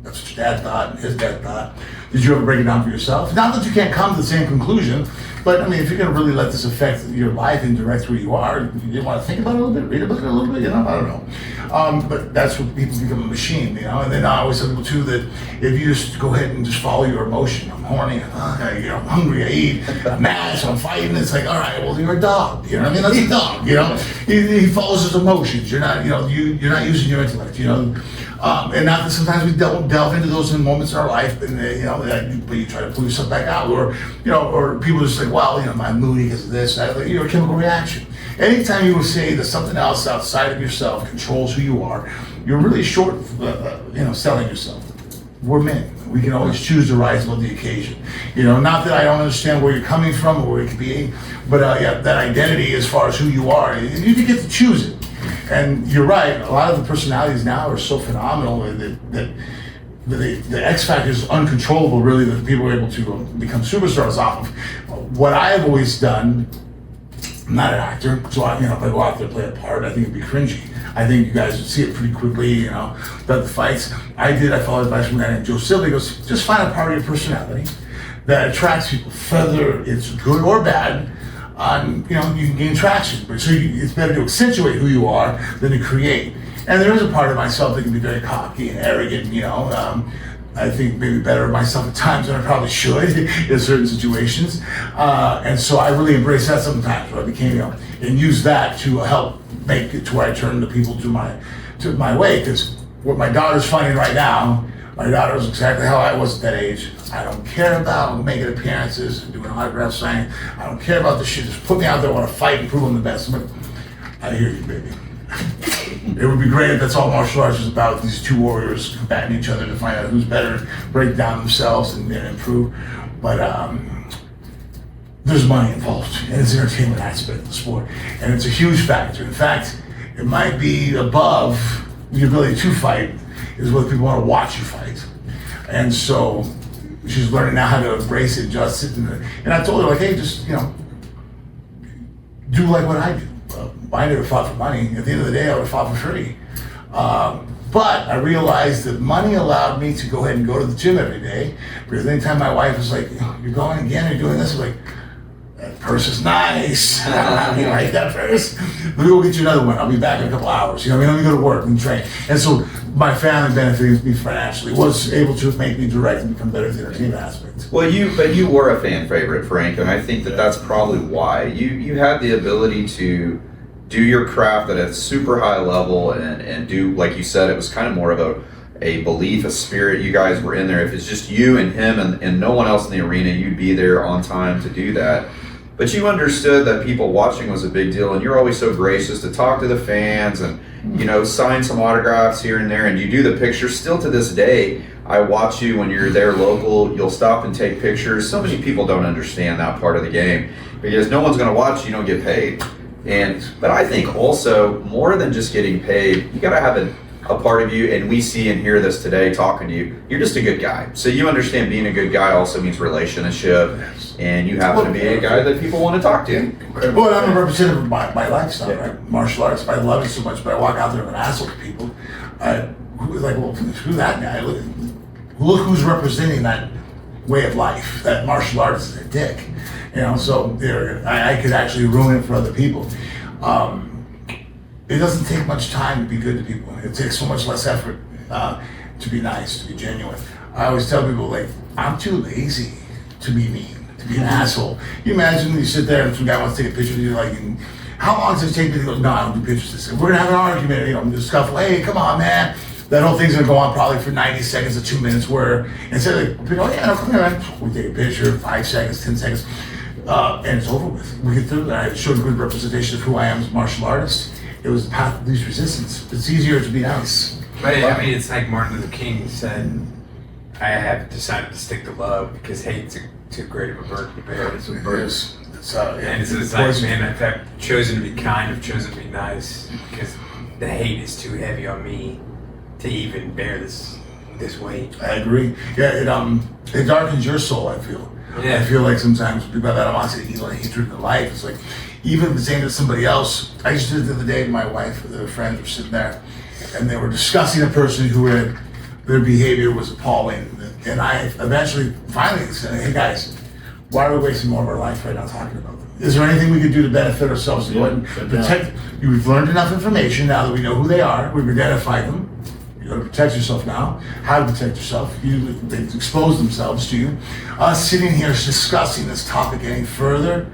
That's what your dad thought and his dad thought. Did you ever break it down for yourself? Not that you can't come to the same conclusion, but I mean, if you're going to really let this affect your life and direct where you are, you want to think about it a little bit, read about it a little bit, you know, I don't know. But that's what people become a machine, you know. And then I always tell people too that if you just go ahead and just follow your emotion, I'm horny, I'm hungry, I eat, I'm mad, so I'm fighting. It's like, all right, well, you're a dog, you know what I mean? That's a dog, you know. He follows his emotions. You're not, you know, you're not using your intellect, you know. And not that sometimes we don't delve into those moments in our life, and you know, but you try to pull yourself back out, or you know, or people just say, well, you know, I'm moody because of this, that. You're a chemical reaction. Anytime you will say that something else outside of yourself controls who you are, you're really short, you know, selling yourself. We're men. We can always choose to rise above the occasion. You know, not that I don't understand where you're coming from or where it could be, but yeah, that identity as far as who you are, you get to choose it. And you're right, a lot of the personalities now are so phenomenal that the X factor is uncontrollable, really, that people are able to become superstars off of. What I've always done, I'm not an actor, so if I go out there and play a part, I think it'd be cringy. I think you guys would see it pretty quickly, you know, the fights. I followed advice from a guy named Joe Silva. He goes, just find a part of your personality that attracts people, whether it's good or bad. You know, you can gain traction, but it's better to accentuate who you are than to create. And there is a part of myself that can be very cocky and arrogant, you know. I think maybe better of myself at times than I probably should in certain situations. And so I really embrace that sometimes, where I became, you know, and use that to help make it to where I turn the people to my way. Because what my daughter's finding right now, my daughter was exactly how I was at that age. I don't care about making appearances and doing autograph signing. I don't care about the shit. Just put me out there, I want to fight and prove I'm the best. I'm like, I hear you, baby. It would be great if that's all martial arts is about, these two warriors combating each other to find out who's better, break down themselves and improve. But there's money involved, and it's an entertainment aspect of the sport, and it's a huge factor. In fact, it might be above the ability to fight, is whether people want to watch you fight. And so she's learning now how to embrace it, adjust it, and I told her, like, hey, just, you know, do like what I do. I never fought for money. At the end of the day, I would have fought for free. But I realized that money allowed me to go ahead and go to the gym every day, because anytime my wife was like, you're going again, you're doing this, I'm like, that purse is nice. You like that purse? Let me go get you another one. I'll be back in a couple hours. You know, let me go to work and train. And so my family benefited me financially, was able to make me direct and become better at the entertainment aspect. Well, you were a fan favorite, Frank, and I think that's probably why you had the ability to do your craft at a super high level and do, like you said, it was kind of more of a belief, a spirit. You guys were in there. If it's just you and him and no one else in the arena, you'd be there on time to do that. But you understood that people watching was a big deal, and you're always so gracious to talk to the fans and, you know, sign some autographs here and there, and you do the pictures. Still to this day, I watch you when you're there local, you'll stop and take pictures. So many people don't understand that part of the game, because no one's gonna watch, you don't get paid. But I think also, more than just getting paid, you gotta have a part of you, and we see and hear this today talking to you, you're just a good guy. So you understand being a good guy also means relationship, and you happen to be a guy that people want to talk to. Well, I'm a representative of my lifestyle, right? Martial arts. I love it so much, but I walk out there and an asshole to people. Who's like, well, who's that guy? Look who's representing that way of life. That martial arts is a dick. You know, so I could actually ruin it for other people. It doesn't take much time to be good to people. It takes so much less effort to be nice, to be genuine. I always tell people, like, I'm too lazy to be mean, to be an asshole. You imagine when you sit there and some guy wants to take a picture of you, like, and how long does it take me to go, no, I don't do pictures this. We're gonna have an argument, you know, just scuffle, hey, come on, man. That whole thing's gonna go on probably for 90 seconds to 2 minutes, where instead of, oh yeah, no, come here, man. We take a picture, 5 seconds, 10 seconds, and it's over with. We get through that. I showed a good representation of who I am as a martial artist. It was the path of least resistance. It's easier to be nice. But I mean, it's like Martin Luther King said, I have decided to stick to love because hate's too great of a burden to bear. That's what it is. And it's like, man, I've chosen to be kind, I've chosen to be nice because the hate is too heavy on me to even bear this weight. I agree. Yeah, it darkens your soul, I feel. Yeah. I feel like sometimes people have that animosity, hatred in life. It's like, even if it's aimed at somebody else. I just did it the other day, my wife, their friends were sitting there, and they were discussing a person who had, their behavior was appalling. And I eventually, finally said, hey guys, why are we wasting more of our life right now talking about them? Is there anything we could do to benefit ourselves to go ahead and protect? We've learned enough information now that we know who they are. We've identified them. You got to protect yourself now. How to protect yourself? They expose themselves to you. Us sitting here discussing this topic any further,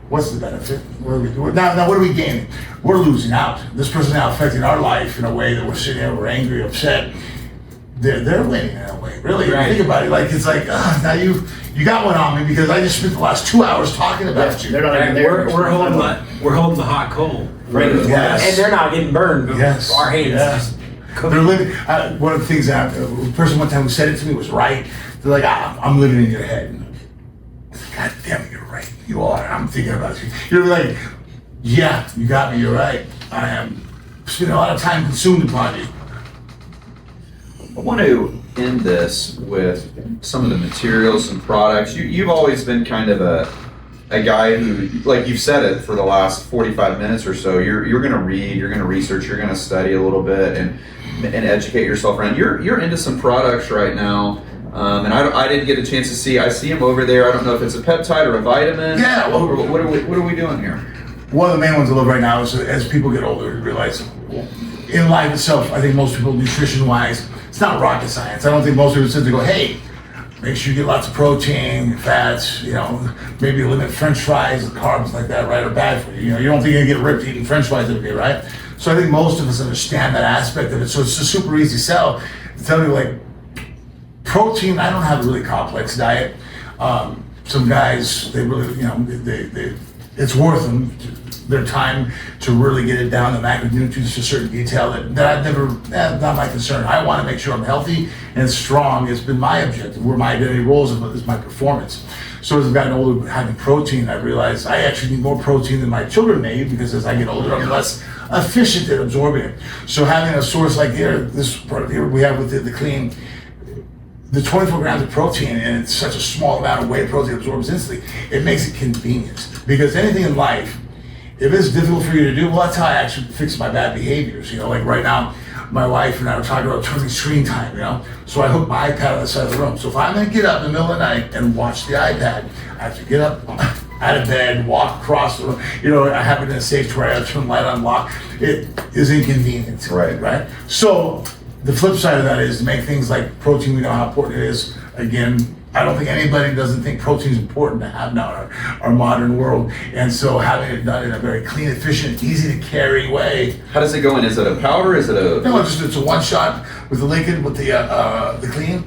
what's the benefit? What are we doing? Now, what are we gaining? We're losing out. This person now affecting our life in a way that we're sitting here, we're angry, upset. They're winning in a way, really. Right. Think about it. Like, it's like, now you got one on me because I just spent the last 2 hours talking about you. They're not even Right, there. we're holding the hot coal. Yes. And they're not getting burned. But Yes. our hands Yes. just They're living. One of the things that a person one time who said it to me was right. They're like, I'm living in your head. God damn it, you're right. You are. I'm thinking about you. You're like, yeah, you got me. You're right. I am spending a lot of time consumed upon you. I want to end this with some of the materials and products. You've always been kind of a guy who, like you've said it for the last 45 minutes or so, you're going to read, you're going to research, you're going to study a little bit and educate yourself around. You're into some products right now, and I didn't get a chance to see. I see them over there. I don't know if it's a peptide or a vitamin. Yeah. Well, what are we doing here? one of the main ones I love right now is as people get older, you realize in life itself, I think most people, nutrition-wise, it's not rocket science. I don't think most people sit there and go, hey, make sure you get lots of protein, fats, maybe limit French fries and carbs like that, right, are bad for you. You don't think you're gonna get ripped eating French fries every day, right? So I think most of us understand that aspect of it. So it's a super easy sell to tell you, like, protein, I don't have a really complex diet. Some guys, they really, they it's worth them their time to really get it down the macronutrients to a certain detail that I've never, not my concern. I want to make sure I'm healthy and strong. It's been my objective, where my identity roles is my performance. So as I've gotten older, having protein, I've realized I actually need more protein than my children need, because as I get older, I'm less efficient at absorbing it. So having a source like this product here we have with the clean, the 24 grams of protein, and it's such a small amount of whey protein absorbs instantly, it makes it convenient. Because anything in life, if it's difficult for you to do, well, that's how I actually fix my bad behaviors. Like right now, my wife and I were talking about turning screen time, So I hook my iPad on the side of the room. So if I'm gonna get up in the middle of the night and watch the iPad, I have to get up out of bed, walk across the room. I have it in a safe where I have to turn the light on, lock. It is inconvenient. Right? So the flip side of that is to make things like protein, we know how important it is. Again, I don't think anybody doesn't think protein is important to have now in our modern world. And so having it done in a very clean, efficient, easy to carry way. How does it go in? Is it a powder? Is it a... No, it's a one shot with the liquid, with the clean.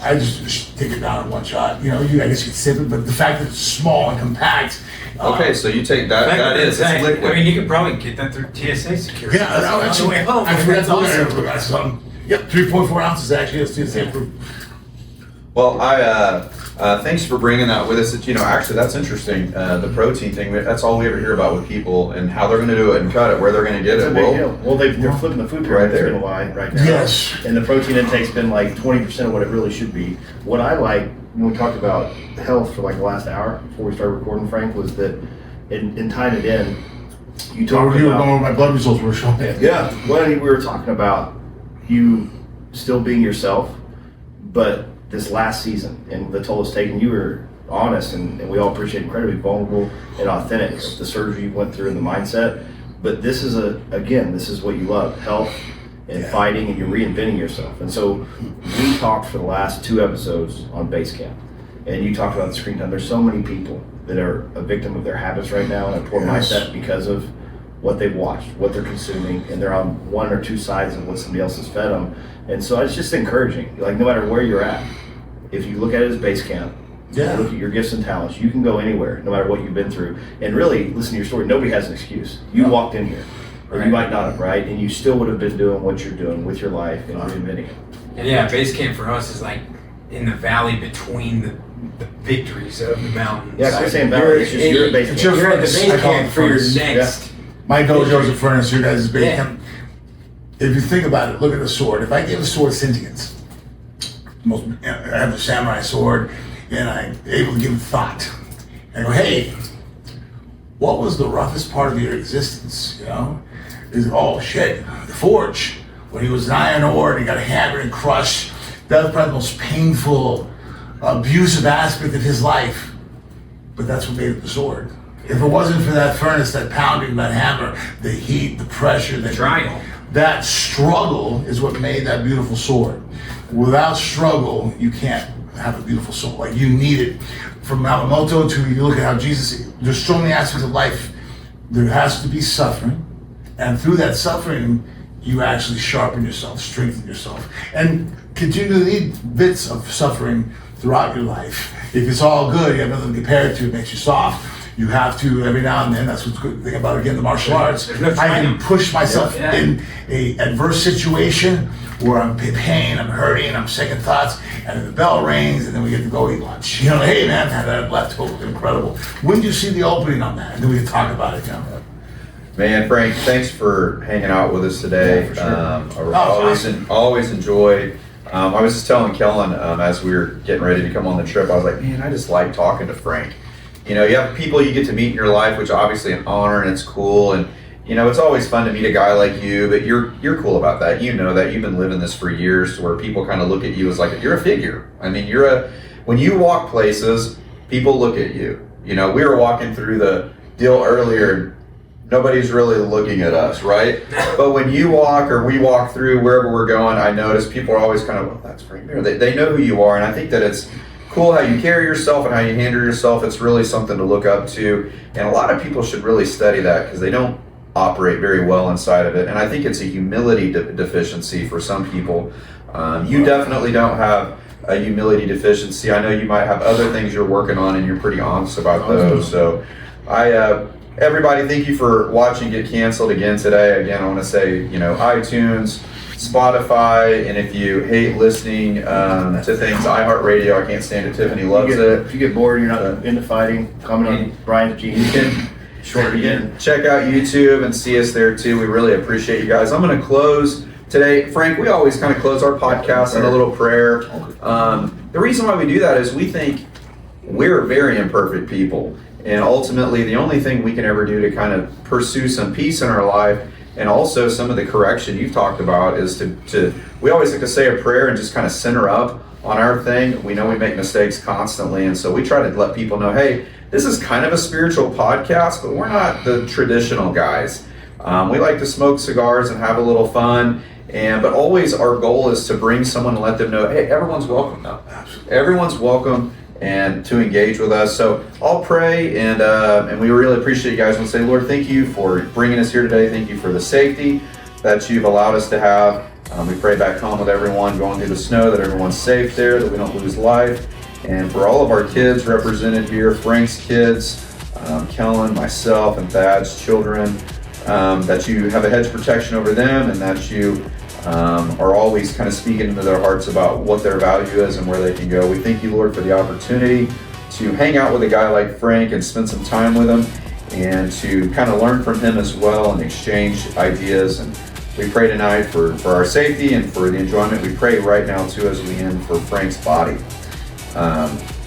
I just take it down in one shot. I guess you could sip it, but the fact that it's small and compact. Okay, so you take it's liquid. I mean, you could probably get that through TSA security. Yeah, no, on the way home. I forgot That's to awesome. look at something. Yep, 3.4 ounces actually. It's TSA approved. Well, thanks for bringing that with us. Actually, that's interesting. The protein thing, that's all we ever hear about with people, and how they're going to do it and cut it, where they're going to get It's it. a big deal. Well, they're flipping the food pyramid Right there. in line right now. Yes. And the protein intake's been like 20% of what it really should be. What I like when we talked about health for like the last hour before we started recording, Frank, was that in tying it in, you talked You were about... going over my blood results were showing. Yeah. Well, we were talking about you still being yourself, but this last season and the toll it's taken, you were honest, and we all appreciate incredibly vulnerable and authentic, the surgery you went through and the mindset. But this is this is what you love, health and fighting, and you're reinventing yourself. And so we talked for the last 2 episodes on base camp, and you talked about the screen time. There's so many people that are a victim of their habits right now and a poor mindset because of what they've watched, what they're consuming, and they're on 1 or 2 sides of what somebody else has fed them. And so it's just encouraging, like no matter where you're at, if you look at it as base camp, look at your gifts and talents, you can go anywhere, no matter what you've been through. And really, listen to your story. Nobody has an excuse. You walked in here, or you might not have, right? And you still would have been doing what you're doing with your life and reinventing it. And yeah, base camp for us is like in the valley between the victories of the mountains. Yeah, quit saying valley. It's just your base camp. You're at the base I call it camp for your furnace. next. My dojo is a furnace, your guys' base Yeah. camp. If you think about it, look at the sword. If I gave the sword sentience, I have the samurai sword, and I'm able to give it thought. And I go, hey, what was the roughest part of your existence? You know, is oh shit, the forge when he was an iron ore and he got hammered and crushed. That was probably the most painful, abusive aspect of his life. But that's what made it the sword. If it wasn't for that furnace, that pounding, that hammer, the heat, the pressure, the trial, that struggle is what made that beautiful sword. Without struggle, you can't have a beautiful soul. Like you need it. From Yamamoto to you look at how Jesus, there's so many aspects of life. There has to be suffering. And through that suffering, you actually sharpen yourself, strengthen yourself, and continue to need bits of suffering throughout your life. If it's all good, you have nothing to compare it to, it makes you soft. You have to, every now and then, that's what's good thing about, again, the martial arts. There's no I can triumph. push myself Yeah. in a adverse situation where I'm in pain, I'm hurting, I'm second thoughts, and then the bell rings, and then we get to go eat lunch. You know, hey man, that leftover, incredible. When do you see the opening on that? And then we can talk about it, you know. Man, Frank, thanks for hanging out with us today. Yeah, for sure. Always enjoyed. I was just telling Kellen as we were getting ready to come on the trip, I was like, man, I just like talking to Frank. You know, you have people you get to meet in your life, which obviously an honor and it's cool. And, you know, it's always fun to meet a guy like you, but you're cool about that. You know that you've been living this for years to where people kind of look at you as like, you're a figure. I mean, when you walk places, people look at you. You know, we were walking through the deal earlier, nobody's really looking at us, right? But when you walk or we walk through wherever we're going, I notice people are always kind of, well, that's Frank Mir. They know who you are. And I think that it's cool how you carry yourself and how you handle yourself. It's really something to look up to. And a lot of people should really study that because they don't operate very well inside of it. And I think it's a humility deficiency for some people. You definitely don't have a humility deficiency. I know you might have other things you're working on and you're pretty honest about those. So everybody, thank you for watching Get Canceled again today. Again, I want to say, you know, iTunes, Spotify, and if you hate listening to things, iHeartRadio, I can't stand it. Tiffany loves it. If you get bored, you're not into fighting, comment on Bryan's jeans. You can check out YouTube and see us there too. We really appreciate you guys. I'm going to close today. Frank, we always kind of close our podcast in a little prayer. The reason why we do that is we think we're very imperfect people. And ultimately, the only thing we can ever do to kind of pursue some peace in our life and also some of the correction you've talked about is to we always like to say a prayer and just kind of center up on our thing. We know we make mistakes constantly, and so we try to let people know, hey, this is kind of a spiritual podcast, but we're not the traditional guys. We like to smoke cigars and have a little fun, but always our goal is to bring someone and let them know, hey, everyone's welcome now. Everyone's welcome and to engage with us. So I'll pray, and we really appreciate you guys. We'll say, Lord, thank you for bringing us here today. Thank you for the safety that you've allowed us to have. We pray back home with everyone going through the snow, that everyone's safe there, that we don't lose life. And for all of our kids represented here, Frank's kids, Kellen, myself, and Thad's children, that you have a hedge of protection over them, and that you are always kind of speaking into their hearts about what their value is and where they can go. We thank you, Lord, for the opportunity to hang out with a guy like Frank and spend some time with him and to kind of learn from him as well and exchange ideas. And we pray tonight for our safety and for the enjoyment. We pray right now, too, as we end for Frank's body.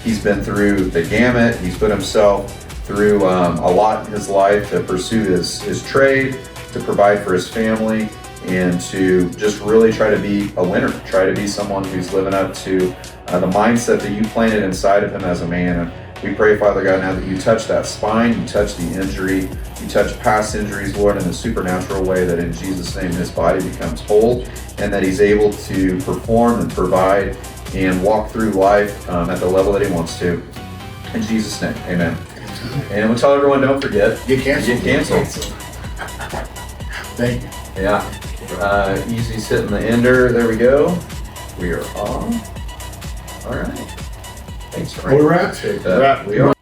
He's been through the gamut. He's put himself through a lot in his life to pursue his trade, to provide for his family, and to just really try to be a winner, try to be someone who's living up to the mindset that you planted inside of him as a man. And We pray, Father God, now that you touch that spine, you touch the injury, you touch past injuries, Lord, in a supernatural way, that in Jesus' name his body becomes whole and that he's able to perform and provide and walk through life at the level that he wants to. In Jesus' name, amen. And we'll tell everyone, don't forget, Get canceled. Get canceled. Thank you. Yeah. Easy's hitting the ender. There we go. We are on. All right. Thanks, Frank. We're at. Appreciate We're that. at. We are.